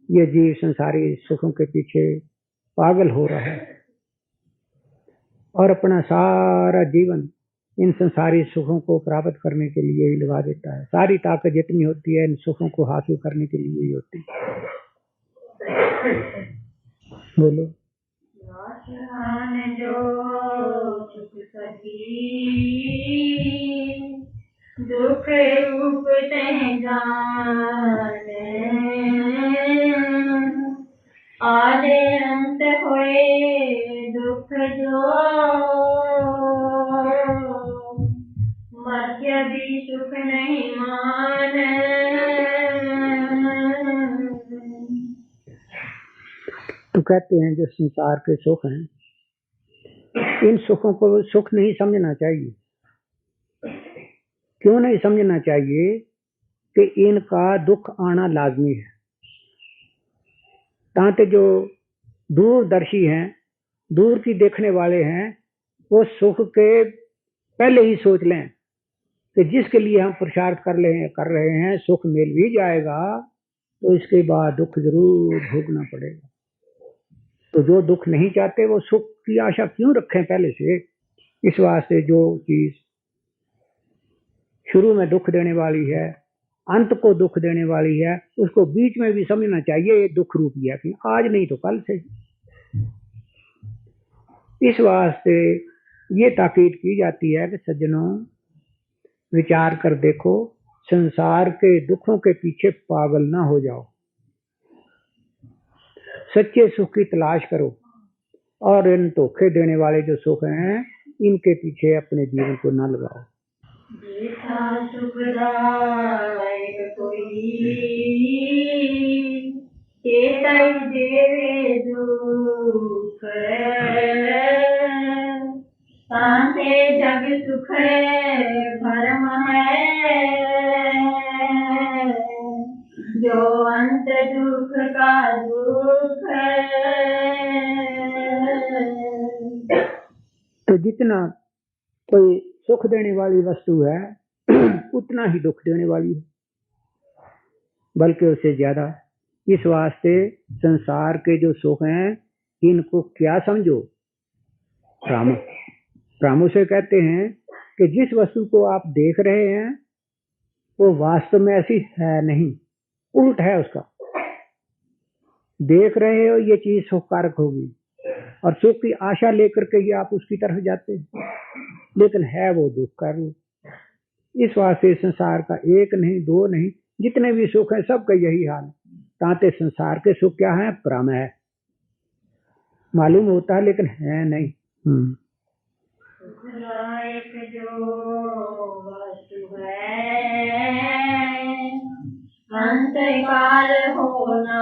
Speaker 1: ये जीव संसारी सुखों के पीछे पागल हो रहा है और अपना सारा जीवन इन संसारी सुखों को प्राप्त करने के लिए ही लगा देता है। सारी ताकत जितनी होती है इन सुखों को हासिल करने के लिए ही होती है। बोलो।
Speaker 2: दुख रूप जाने आदे अंत होए दुख जो मध्य भी सुख नहीं मान।
Speaker 1: तो कहते हैं जो संसार के सुख हैं, इन सुखों को सुख नहीं समझना चाहिए। क्यों नहीं समझना चाहिए? कि इनका दुख आना लाजमी है। ताकि जो दूरदर्शी हैं, दूर की देखने वाले हैं, वो सुख के पहले ही सोच लें कि जिसके लिए हम पुरुषार्थ कर रहे हैं सुख मिल भी जाएगा तो इसके बाद दुख जरूर भोगना पड़ेगा। तो जो दुख नहीं चाहते वो सुख की आशा क्यों रखें पहले से। इस वास्ते जो चीज शुरू में दुख देने वाली है, अंत को दुख देने वाली है, उसको बीच में भी समझना चाहिए ये दुख रूपी है, कि आज नहीं तो कल से। इस वास्ते ये ताकीद की जाती है कि सज्जनों विचार कर देखो, संसार के दुखों के पीछे पागल ना हो जाओ, सच्चे सुख की तलाश करो और इन धोखे देने वाले जो सुख हैं इनके पीछे अपने जीवन को न लगाओ।
Speaker 2: देखा सुखदायक कोई केतई देवे दुख, तांते जग सुख भरम है, जो अंत दुख का दुख।
Speaker 1: तो जितना कोई सुख देने वाली वस्तु है उतना ही दुख देने वाली है, बल्कि उससे ज्यादा। इस वास्ते संसार के जो सुख हैं इनको क्या समझो। प्रामो से कहते हैं कि जिस वस्तु को आप देख रहे हैं वो वास्तव में ऐसी है नहीं, उल्ट है उसका। देख रहे हो ये चीज सुखकारक होगी और सुख की आशा लेकर के ही आप उसकी तरफ जाते हैं, लेकिन है वो दुख का रूप। इस वास्ते संसार का एक नहीं दो नहीं, जितने भी सुख है सबका यही हाल है। तांते संसार के सुख क्या है, भ्रम है, मालूम होता है लेकिन है नहीं।
Speaker 2: सुखदायक जो वस्तु है अंतकाल होना,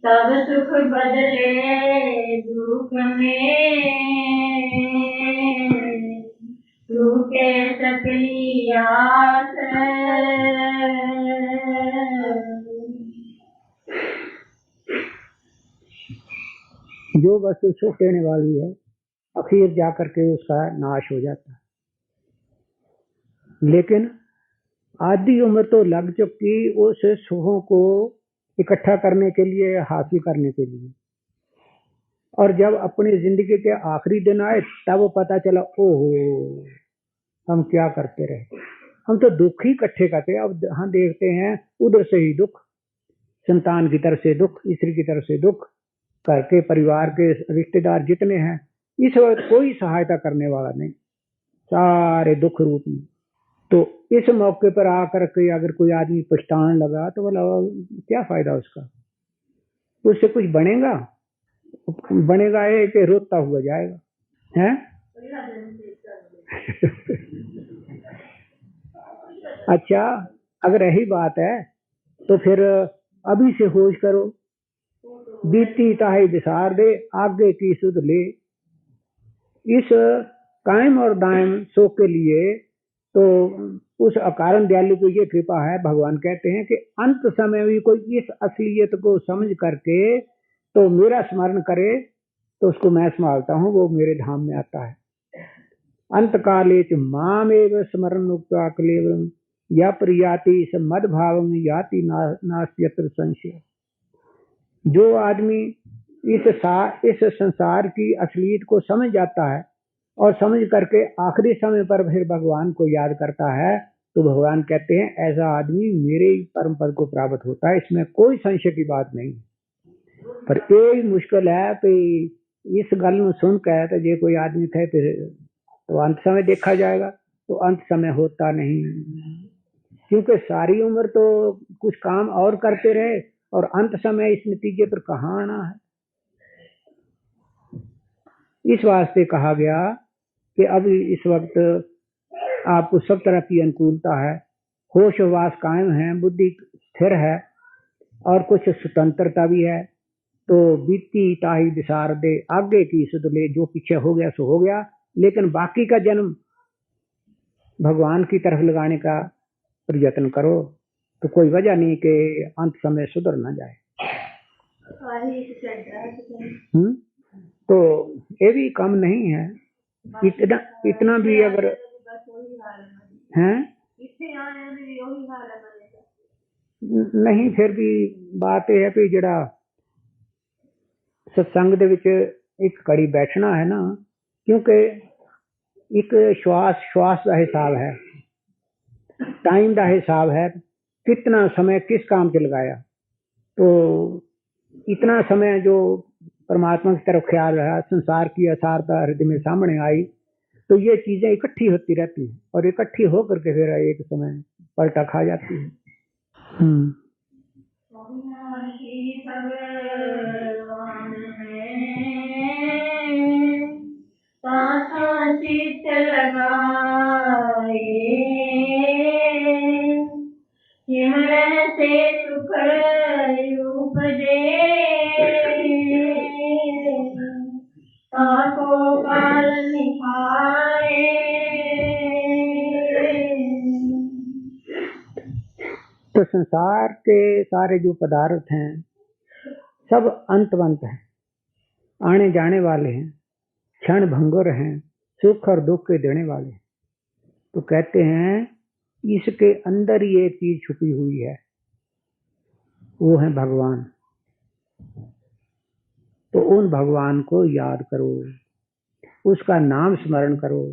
Speaker 2: तब सुख बदले दुख में, टूटे सकली आस।
Speaker 1: जो वस्तु सुख देने वाली है आखिर जाकर के उसका नाश हो जाता है, लेकिन आधी उम्र तो लग चुकी उस सुखों को इकट्ठा करने के लिए, हासिल करने के लिए। और जब अपनी जिंदगी के आखिरी दिन आए तब पता चला ओहो हम क्या करते रहे, हम तो दुख ही इकट्ठे करते। अब हम देखते हैं उधर से ही दुख, संतान की तरफ से दुख, स्त्री की तरफ से दुख, घर के परिवार के रिश्तेदार जितने हैं इस वक्त कोई सहायता करने वाला नहीं, सारे दुख रूपी। तो इस मौके पर आकर के अगर कोई आदमी पछताने लगा तो बोला क्या फायदा उसका, उससे कुछ बनेगा? बनेगा ये कि रोता हुआ जाएगा, हैं? अच्छा, अगर यही बात है तो फिर अभी से होश करो, बीती ताही विसार दे, आगे की सुध ले। इस कायम और दायम सुख के लिए तो उस अकारण दयालु की ये कृपा है। भगवान कहते हैं कि अंत समय भी कोई इस असलियत को समझ करके तो मेरा स्मरण करे तो उसको मैं संभालता हूँ, वो मेरे धाम में आता है। अंत काले च मामेव स्मरण उक्त्वा कलेवरम या प्रियाति स मद भावम याति नास्त्यत्र संशय। जो आदमी इस संसार की असलियत को समझ जाता है और समझ करके आखिरी समय पर फिर भगवान को याद करता है तो भगवान कहते हैं ऐसा आदमी मेरे परम पद को प्राप्त होता है, इसमें कोई संशय की बात नहीं। पर ये मुश्किल है कि इस गल को सुन के तो जे कोई आदमी थे फिर तो अंत समय देखा जाएगा, तो अंत समय होता नहीं, क्योंकि सारी उम्र तो कुछ काम और करते रहे और अंत समय इस नतीजे पर कहाँ आना है। इस वास्ते कहा गया कि अब इस वक्त आपको सब तरह की अनुकूलता है, होश वास कायम है, बुद्धि स्थिर है और कुछ स्वतंत्रता भी है। तो बीती ताही विसार दे, आगे की सुध ले, जो पीछे हो गया सो हो गया, लेकिन बाकी का जन्म भगवान की तरफ लगाने का प्रयत्न करो, तो कोई वजह नहीं कि अंत समय सुधर ना जाए। तो ये भी कम नहीं है, इतना भी अगर हैं नहीं, फिर भी बात यह है कि जड़ा सत्संग दे विच एक कड़ी बैठना है ना, क्योंकि एक श्वास का हिसाब है, टाइम का हिसाब है, कितना समय किस काम के लगाया। तो इतना समय जो परमात्मा की तरफ ख्याल रहा, संसार की असारता हृदय में सामने आई तो ये चीजें इकट्ठी होती रहती हैं और इकट्ठी होकर के फिर एक समय पलटा खा जाती है।
Speaker 2: अविनाशी भगवान है चित लगाए, सिमरन से सुख उपजे, ताको काल निभाए।
Speaker 1: तो संसार के सारे जो पदार्थ हैं सब अंतवंत हैं, आने जाने वाले हैं, क्षण भंगुर हैं, सुख और दुख के देने वाले हैं। तो कहते हैं इसके अंदर ही एक चीज छुपी हुई है, वो है भगवान। तो उन भगवान को याद करो, उसका नाम स्मरण करो।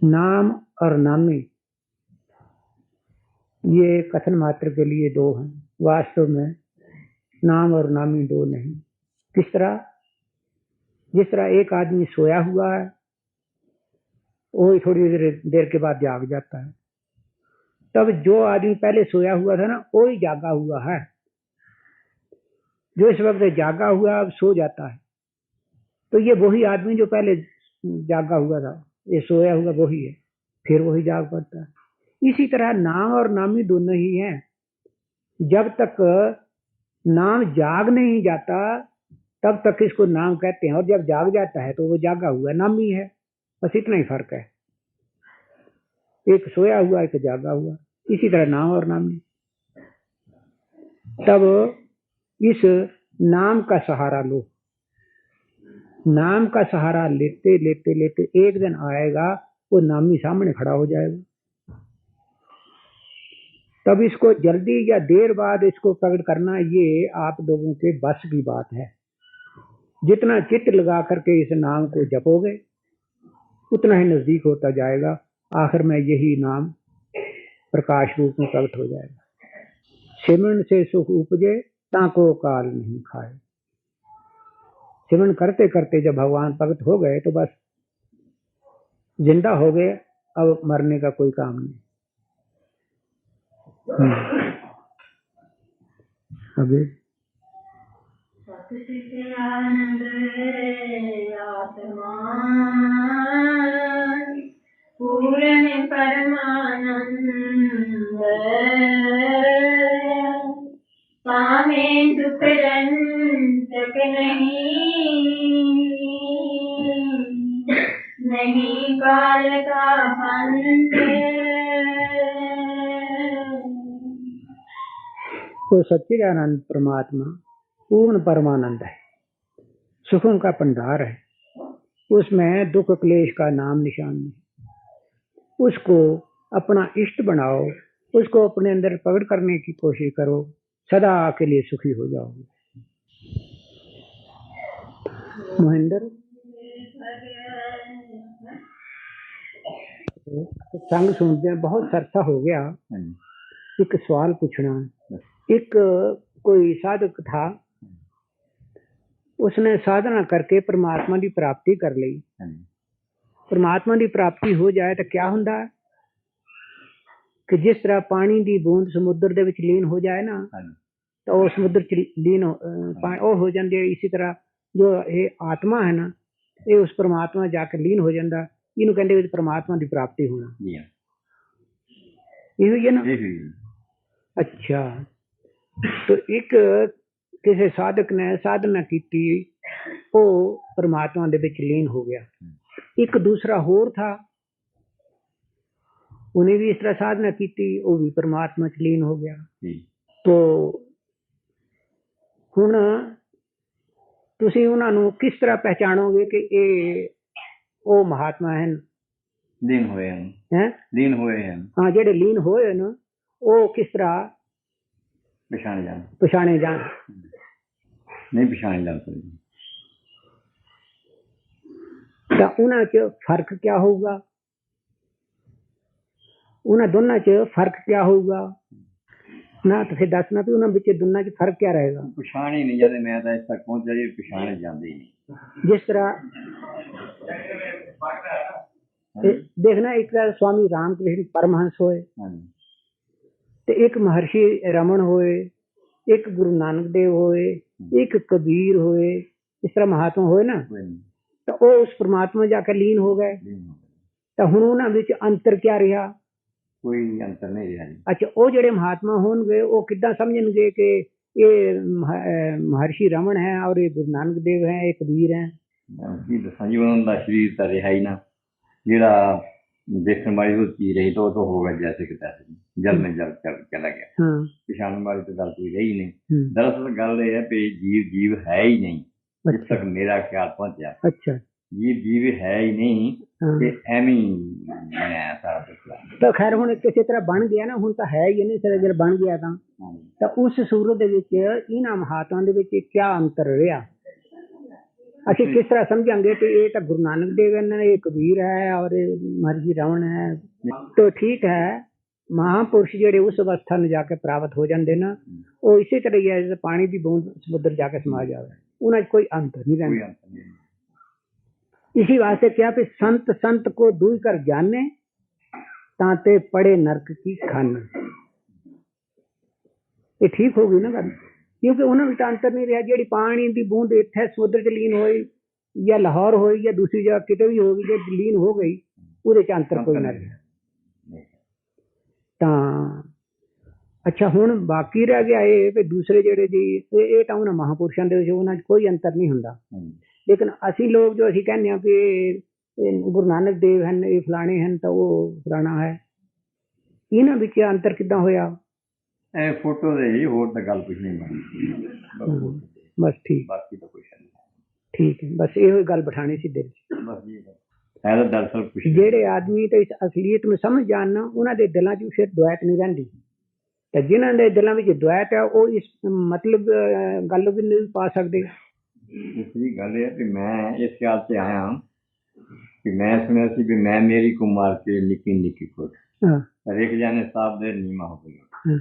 Speaker 1: नाम और नामी ये कथन मात्र के लिए दो हैं, वास्तव में नाम और नामी दो नहीं। किस तरह? जिस तरह एक आदमी सोया हुआ है, वो थोड़ी देर के बाद जाग जाता है, तब जो आदमी पहले सोया हुआ था ना, वो ही जागा हुआ है। जो इस वक्त जागा हुआ अब सो जाता है, तो ये वही आदमी जो पहले जागा हुआ था, ये सोया हुआ वही है, फिर वही जाग पड़ता है। इसी तरह नाम और नामी दोनों ही हैं। जब तक नाम जाग नहीं जाता तब तक इसको नाम कहते हैं, और जब जाग जाता है तो वो जागा हुआ नामी है। बस इतना ही फर्क है, एक सोया हुआ एक जागा हुआ। इसी तरह नाम और नामी। तब इस नाम का सहारा लो। नाम का सहारा लेते लेते लेते एक दिन आएगा वो नामी सामने खड़ा हो जाएगा। तब इसको जल्दी या देर बाद इसको प्रकट करना ये आप लोगों के बस की बात है। जितना चित्त लगा करके इस नाम को जपोगे उतना ही नजदीक होता जाएगा। आखिर में यही नाम प्रकाश रूप में प्रकट हो जाएगा। सिमरन से सुख उपजे, ताको काल नहीं खाए। सिमरन करते करते जब भगवान प्रकट हो गए तो बस जिंदा हो गए, अब मरने का कोई काम नहीं। अभी
Speaker 2: सत्चिदानंद आत्मा पूर्ण परमानंद, पामे दुख रंजक नहीं काल का बंध।
Speaker 1: तो सच्चिदानंद परमात्मा पूर्ण परमानंद है, सुखों का भंडार है। उसमें दुख क्लेश का नाम निशान नहीं। उसको अपना इष्ट बनाओ, उसको अपने अंदर प्रकट करने की कोशिश करो, सदा के लिए सुखी हो जाओगे। महेंद्र संग सुनते हैं, बहुत सरसा हो गया। एक सवाल पूछना। एक कोई साधक था, उसने साधना करके परमात्मा की प्राप्ति कर ली। परमात्मा की प्राप्ति हो जाए तो क्या होता है कि जिस तरह पानी की बूंद समुद्र दे विच लीन हो जाए ना, तो वो समुद्र च लीन हो जाती है। इसी तरह जो ये आत्मा है ना, ये उस परमात्मा जाकर लीन हो जाता। इन्हों कहते परमात्मा की प्राप्ति होना, ये हुई है ना। अच्छा, तो एक किसी साधक ने साधना की, वो परमात्मा दे विच लीन हो गया। एक दूसरा होर था, उन्हें भी इस तरह साधना की, वो भी परमात्मा च लीन हो गया। तो हुण तुसी उन्हां नूं किस तरह पहचानोगे कि ये वो महात्मा है
Speaker 4: लीन हुए हैं? लीन हुए हैं।
Speaker 1: हाँ, जेडे लीन होए ना, वो किस तरह पछाणे जान?
Speaker 4: नहीं पछाणे जा सकते।
Speaker 1: तो उन्हां च फर्क क्या होगा? उन्हां दोनों च फर्क क्या होगा ना? तो फिर दसना भी उन्हां विच दोनों च फर्क क्या रहेगा?
Speaker 4: पछाण ही नहीं जाते। मैं तो इस तक पहुंच जाए पछाणे जाते ही नहीं।
Speaker 1: जिस तरह देखना एक स्वामी रामकृष्ण परमहंस होए ते एक महर्षि रमन होए, एक गुरु नानक देव होए, एक कबीर होए, इस तरह महात्मा होए ना, तो वो उस परमात्मा जाकर लीन हो गए। तो हुण उन्हां विच अंतर क्या रहा?
Speaker 4: कोई अंतर नहीं रहा।
Speaker 1: अच्छा, वो जेडे महात्मा होणगे वो किद्दां समझणगे कि ये महर्षि रमन है और ये गुरु नानक देव है, ये कबीर है?
Speaker 4: की दसा जी, उन्होंने दा शरीर तो रहा ही ना, जेड़ा देखने वाली वो चीज रही तो होगा जैसे कि तैसे, जल में जल चला गया। पिछाने वाली तो गल कोई रही नहीं। दरअसल गल ये है कि जीव जीव है ही नहीं, जिस तक मेरा ख्याल पहुंचा। अच्छा, जीव जीव है ही नहीं कि एवं बनाया सारा कुछ।
Speaker 1: तो खैर हुण किसी तरह बन गया ना, हुण तो है ही नहीं, सिरे जल बन गया तो उस सूरत दे विच इन्हां महात्मावां दे विच क्या अंतर रहा? ਅਸੀਂ किस तरह समझांगे कि ये तो गुरु नानक देव है, ये कबीर है और महर्षि रमन है? तो ठीक है, महापुरुष जेडे उस अवस्था में जाके प्राप्त हो जाते ना, वो इसी तरह ही है जैसे पानी की बूंद समुद्र जाके समा जाए, उन्हें कोई अंतर नहीं रहता। इसी वास्ते क्या कि संत संत को दूर कर जाने ताते पड़े नरक की खान। ये ठीक होगी ना गल, क्योंकि उन्होंने भी अंतर नहीं रहा। जी पानी की बूंद इतने समुद्र च लीन होई या लाहौर होई या दूसरी जगह कितने भी होगी, जो लीन हो गई वो अंतर कोई ना रहा। अच्छा, हुण बाकी रह गया ये कि दूसरे जेडे जी ये तो उन्होंने महापुरुषों के उन्होंने कोई अंतर नहीं हुंदा, लेकिन असी लोग जो असी कहने हैं कि गुरु नानक देव हैं, ये फलाने हैं, तो वो फलाना है, इन्हां विच अंतर किद्दां होया?
Speaker 4: फोटो दे ही, होर तो गल कुछ नहीं बनती।
Speaker 1: बस ठीक,
Speaker 4: बाकी तो कुछ नहीं, ठीक
Speaker 1: है। बस ये गल बिठानी सी दिल च।
Speaker 4: बस ये है तो दरअसल कुछ
Speaker 1: जेडे आदमी तो इस असलियत में समझ जान ना, उन्हां दे दिलां च फिर द्वैत नहीं रहिंदी, ते जिन्हां दे दिलां विच द्वैत है वो इस मतलब गल भी नहीं पा सकदे।
Speaker 4: दूसरी गल है कि मैं इस ख्याल से आया कि मैं सुनिया सी भी मैं मेरी को मार के निकी निकी कोट पर एक जाने साहब दे नीमा हो गया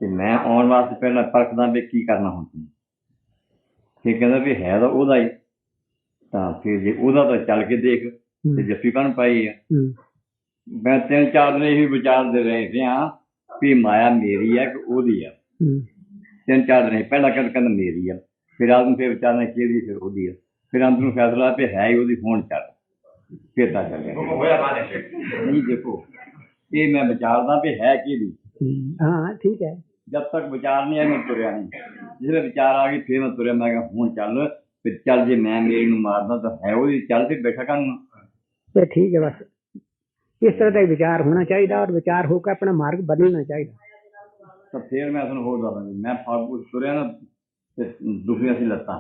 Speaker 4: कि मैं आने वास्ते पहला परखदा भी की करना होंदा, फिर कहंदा भी है तो ओदा ही, तां फिर जे ओदा तो चल के देख ते जफ्फी कौन पाई है। मैं 3-4 दिन यही विचार दे रहे थे भी माया मेरी है कि ओदी है। 3-4 दिन पहला कहंदा मेरी है, फिर आदमी फिर विचारना केदी फिर ओदी है, फिर अंदरों फैसला पे है ही ओदी, फोन चल फिर ता चल नहीं। देखो ये मैं विचारदा भी है केदी,
Speaker 1: हाँ ठीक है,
Speaker 4: जब तक विचार नहीं है मैं तुरया नहीं, जिसले विचार आ गई फिर मैं तुरया, मैं हूँ चल फिर चल, जे मैं मेरी नूं मारदा तो है वो चल फिर बैठा कर।
Speaker 1: ठीक है, बस इस तरह का विचार होना चाहिए और विचार होकर अपना मार्ग बदलना चाहिए।
Speaker 4: तो फिर मैं तुहानूं होर दस्सदा, मैं फालतू तुरया ना दुखियां सी लत्तां,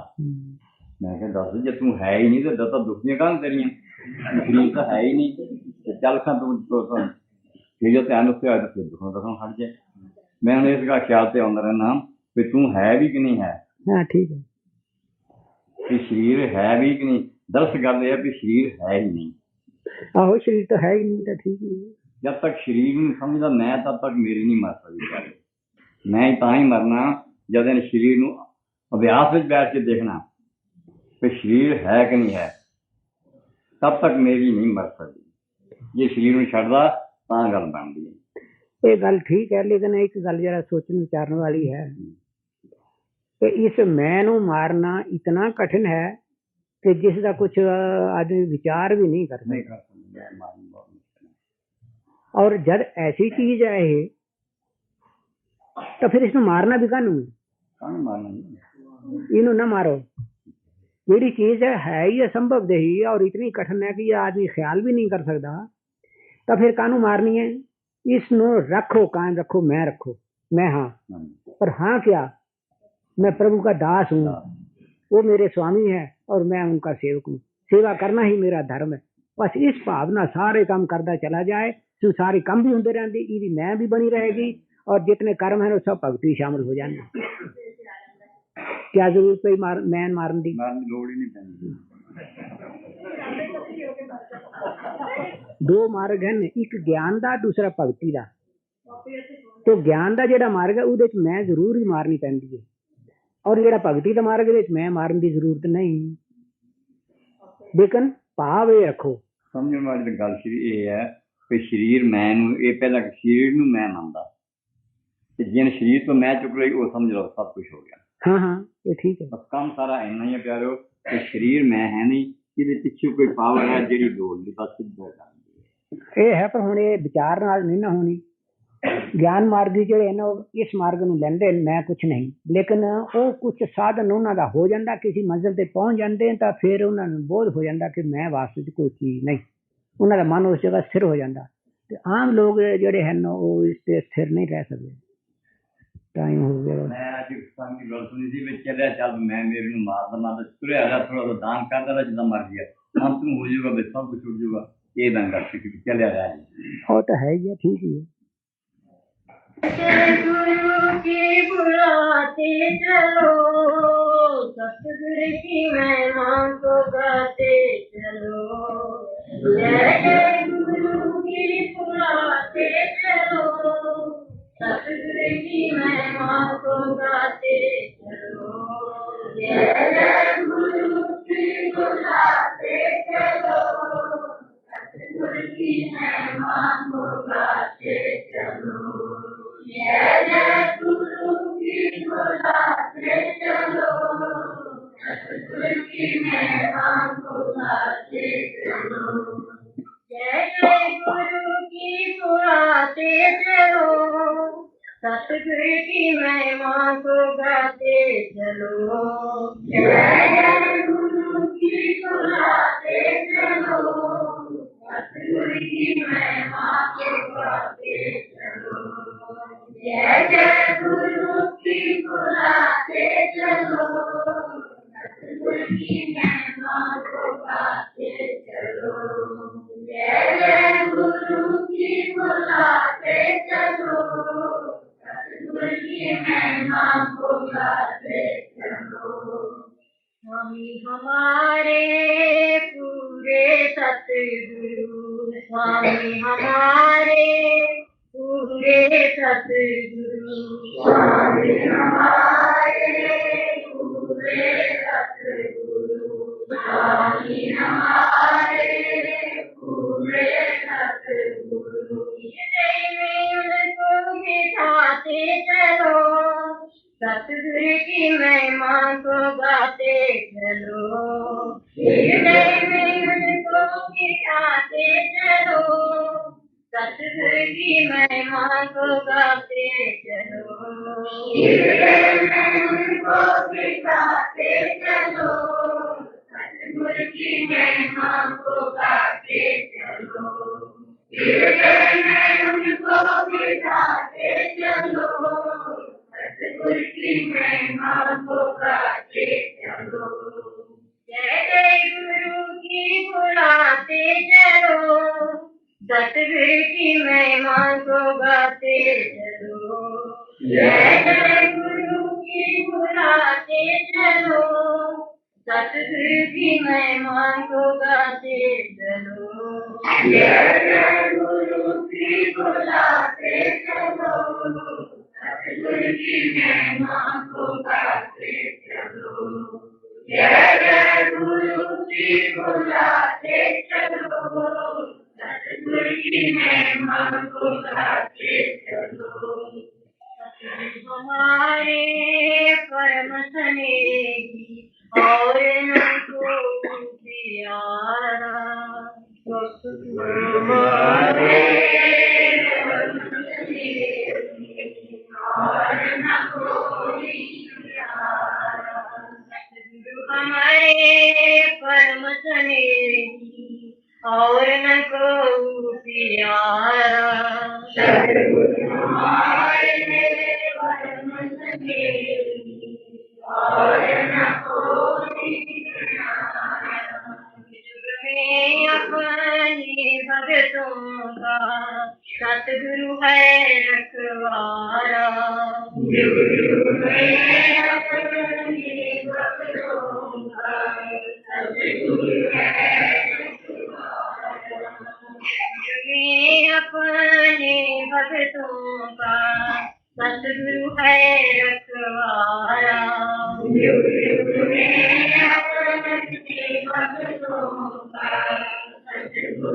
Speaker 4: मैं कहा दस जे तू है ही नहीं तो दत्तां दुखियां काहन तेरियां, शरीर तो है ही नहीं, चल खां तू फिर जो ध्यान उत्ते होया तो फिर दुखों दसों हट जाए। मैं उन्हें इसका ख्याल से आंदा रहना भी तू है भी कि नहीं है।
Speaker 1: हाँ ठीक है,
Speaker 4: कि शरीर है भी कि नहीं, दरअसल गल यह भी शरीर है ही नहीं।
Speaker 1: आहो शरीर तो है ही नहीं, तो ठीक है।
Speaker 4: जब तक शरीर नहीं समझदा मैं तब तक मेरी नहीं मर सकती। मैं तां ही मरना जब इन शरीर नूं अभ्यास में बैठ के देखना कि शरीर है कि नहीं है, तब तक मेरी नहीं मर सकती। ये शरीर नूं छड्डदा तां गल बनदी है।
Speaker 1: ये गल ठीक है, लेकिन एक गल जरा सोचने विचारने वाली है कि इस मैं नूं मारना इतना कठिन है कि जिसका कुछ आदमी विचार भी नहीं कर सकता। और जब ऐसी चीज है ये, तो फिर इसमें मारना भी कानून है, इन्हों ना मारो। यही चीज है ही असंभव दही और इतनी कठिन है कि ये आदमी ख्याल भी नहीं कर सकता, तो फिर कानून मारनी है। इसनो रखो, कान रखो, मैं रखो, मैं हाँ, पर हाँ क्या, मैं प्रभु का दास हूँ, वो मेरे स्वामी है और मैं उनका सेवक हूँ, सेवा करना ही मेरा धर्म है। बस इस भावना सारे काम करता चला जाए, तो सारे काम भी होंगे रहते, इसकी मैं भी बनी रहेगी और जितने कर्म है वो सब भक्ति शामिल हो जाएंगे। क्या जरूरत पई मैं मारन दी?
Speaker 4: लोड़ ही नहीं पैंदी।
Speaker 1: दो मार्ग हैं, एक ज्ञान का, दूसरा भगती का। तो ज्ञान का जेड़ा मार्ग है उहदे च मैं जरूर ही मारनी पैंदी है, और जेड़ा भगती का मार्ग है मैं मारन की जरूरत नहीं। लेकिन भाव ये रखो
Speaker 4: ਸਮਝਣ ਵਾਲੀ ਤਾਂ ਗੱਲ ਇਹ ਹੈ ਕਿ ਸਰੀਰ ਮੈਂ ਨੂੰ ਇਹ ਪਹਿਲਾਂ ਸਰੀਰ ਨੂੰ ਮੈਂ ਮੰਨਦਾ ਤੇ ਜਿਹਨੇ ਸਰੀਰ ਤੋਂ ਮੈਂ ਚੁੱਕ ਲਈ ਉਹ ਸਮਝ ਲਓ ਸਭ ਕੁਝ ਹੋ ਗਿਆ।
Speaker 1: हाँ हाँ ये ठीक है।
Speaker 4: ਬਸ ਕੰਮ ਸਾਰਾ ਇੰਨਾ ਹੀ ਹੈ ਪਿਆਰਿਓ ਕਿ ਸਰੀਰ ਮੈਂ ਹੈ ਨਹੀਂ, ਇਹਦੇ ਪਿੱਛੇ ਕੋਈ ਪਾਵਰ ਹੈ ਜਿਹੜੀ ਦੌੜਦੀ ਬਸ ਸਿੱਧਾ ਕਰਦੀ
Speaker 1: ਇਹ ਹੈ, ਪਰ ਹੁਣ ਇਹ ਵਿਚਾਰ ਨਾਲ ਨਹੀਂ ਨਾ ਹੋਣੀ। ਗਿਆਨ ਮਾਰਗੀ ਜਿਹੜੇ ਨੇ ਉਹ ਇਸ ਮਾਰਗ ਨੂੰ ਲੈਂਦੇ ਮੈਂ ਕੁਛ ਨਹੀਂ, ਲੇਕਿਨ ਉਹ ਕੁਛ ਸਾਧਨ ਉਹਨਾਂ ਦਾ ਹੋ ਜਾਂਦਾ, ਕਿਸੇ ਮੰਜ਼ਿਲ ਤੇ ਪਹੁੰਚ ਜਾਂਦੇ ਤਾਂ ਫਿਰ ਉਹਨਾਂ ਨੂੰ ਬੋਧ ਹੋ ਜਾਂਦਾ ਕਿ ਮੈਂ ਵਾਸਤੇ ਕੋਈ ਚੀਜ਼ ਨਹੀਂ, ਉਹਨਾਂ ਦਾ ਮਨ ਉਸ ਜਗ੍ਹਾ ਸਥਿਰ ਹੋ ਜਾਂਦਾ। ਤੇ ਆਮ ਲੋਕ ਜਿਹੜੇ ਹਨ ਉਹ ਇਸ ਤੇ ਸਥਿਰ ਨਹੀਂ ਰਹਿ ਸਕਦੇ। ਟਾਈਮ ਹੋ ਗਿਆ।
Speaker 4: ਮੈਂ ਅੱਜ ਸੰਗ ਦੀ ਗੱਲ ਸੁਣੀ ਸੀ ਵਿੱਚ ਚੱਲਿਆ ਚੱਲ ਮੈਂ ਮੇਰੇ ਨੂੰ ਮਾਰਦਾ ਤੁਰਿਆ ਜਾ ਥੋੜਾ ਦਾਨ ਕਰਦਾ ਜਿੱਦਾਂ ਮਰ ਗਿਆ ਅੰਤ ਨੂੰ ਹੋ ਜਾਊਗਾ ਵੀ ਸਭ ਕੁਝ ਛੁੱਟ ਜਾਊਗਾ, ਇਹ ਮੈਂ ਗੱਲ ਸੀ ਕਿ ਚੱਲਿਆ ਜਾ
Speaker 1: ਉਹ ਤਾਂ ਹੈ ਹੀ ਹੈ, ਠੀਕ ਹੀ है।
Speaker 2: गुरु की बुलाते चलो, सतगुरु की महिमा को गाते चलो। जय गुरु की बुलाते चलो, सतगुरु की महिमा को गाते चलो। जय गुरु की बुलाते चलो, सतगुरु की महिमा को गाते चलो। जय गुरु की बुलाते चलो, सतगुरु की महिमा को गाते चलो। जय गुरु की बुलाते चलो, सतगुरु की महिमा को गाते चलो। जय गुरु की बुलाते चलो, सतगुरु की महिमा को गाते चलो। जय जय गुरु की बुलाते चलो, सतगुरु की महिमा को गाते चलो। जय जय गुरु की बुलाते चलो, सतगुरु की महिमा को गाते चलो। स्वामी हमारे पूरे सतगुरु, स्वामी हमारे पूरे सतगुरु, स्वामी हमारे पूरे सतगुरु, स्वामी हमारे पूरे सतगुरु। उनको बिठाते चलो, सतगुरु की महिमा को गाते चलो। हृदय में उनको बिठाते चलो, सतगुरु की महिमा को गाते चलो। हृदय में उनको बिठाते चलो, सतगुरु की महिमा को गाते चलो। हृदय में उनको बिठाते चलो, सतगुरु की महिमा को गाते चलो। जय जय गुरु की बुलाते चलो, सतगुरु की महिमा को गाते चलो। जय जय गुरु की बुलाते चलो, सतगुरु की महिमा को गाते चलो। जय जय गुरु की बुलाते चलो, सतगुरु की महिमा को गाते चलो। जय जय गुरु की बुलाते चलो, सतगुरु की महिमा को गाते चलो। हमारे परम स्नेही और न को प्यारा, हमारे परम स्नेही और न कोई प्यारा। हमारे परम स्नेही और न को प्यारा, सतगुरु हमारे परम स्नेही और न कोई प्यारा। जुग में अपने भक्तों का सतगुरु है रखवारा। जुग में अपने भक्तों का सतगुरु है में अपने भक्तों का सतगुरु है रखवारा। में अपने भक्तों का सतगुरु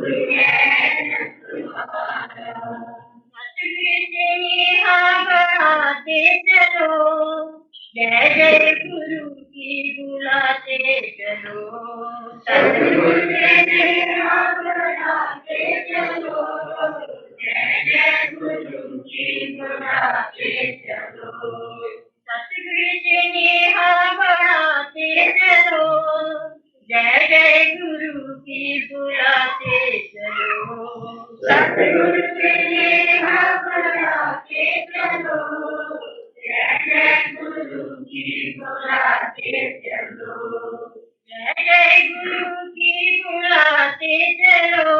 Speaker 2: जय गुरु की बुलाते चलो, सतगुरु के नेहा बढ़ाते चलो, जय जय गुरु की बुलाते चलो, सतगुरु के नेहा बढ़ाते चलो, जय जय गुरु की बुलाते चलो, सतगुरु के नेहा बढ़ाते चलो, जय जय गुरु की बुलाते चलो, जय जय गुरु की बुलाते चलो,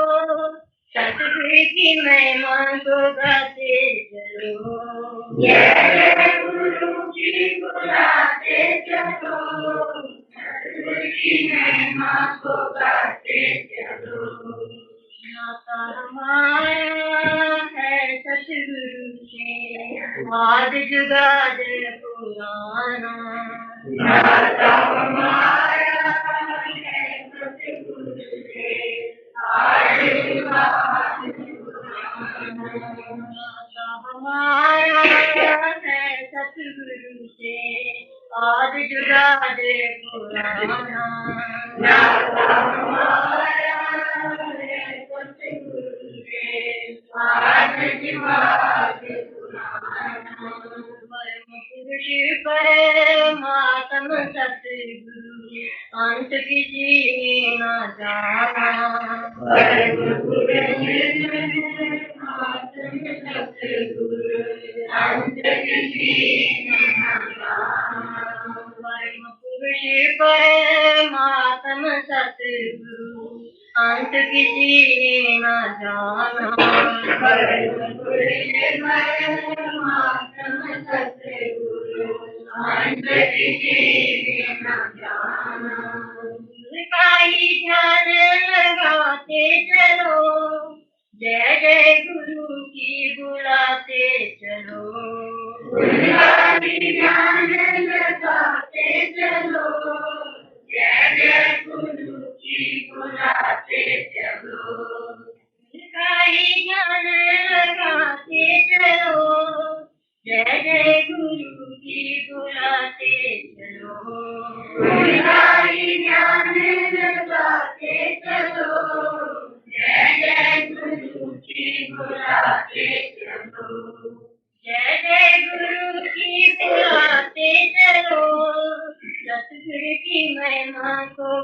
Speaker 2: सतगुरु की महिमा को गाते चलो, जय जय गुरु की बुलाते चलो, सतगुरु की महिमा को गाते चलो, नाता हमारा है सतगुरु से, आद जुगाद पुराना, नाता हमारा है सतगुरु से, आद जुगाद पुराना, नाता हमारा है सतगुरु से, आद जुगाद पुराना, नाता हमारा है सतगुरु से, आद जुगाद पुराना, पुरुष परमात्म सतगुरु, अंत किसी ने न जाना, पुरुष परमात्म सतगुरु, अंत किसी ने न जाना, पुरुष परमात्म सतगुरु, अंत किसी ने न जाना, पुरुष परमात्म सतगुरु, अंत किसी ने न जाना, उनका ही ध्यान लगाते चलो, जय जय गुरु की बुलाते चलो, उनका ही ध्यान लगाते चलो, जय जय गुरु की बुलाते चलो, उनका ही ध्यान लगाते चलो, जय जय गुरु की बुलाते चलो, उनका ही ध्यान लगाते चलो, जय जय गुरु की बुलाते चलो, जय जय गुरु की बुलाते चलो, सतगुरु की महिमा को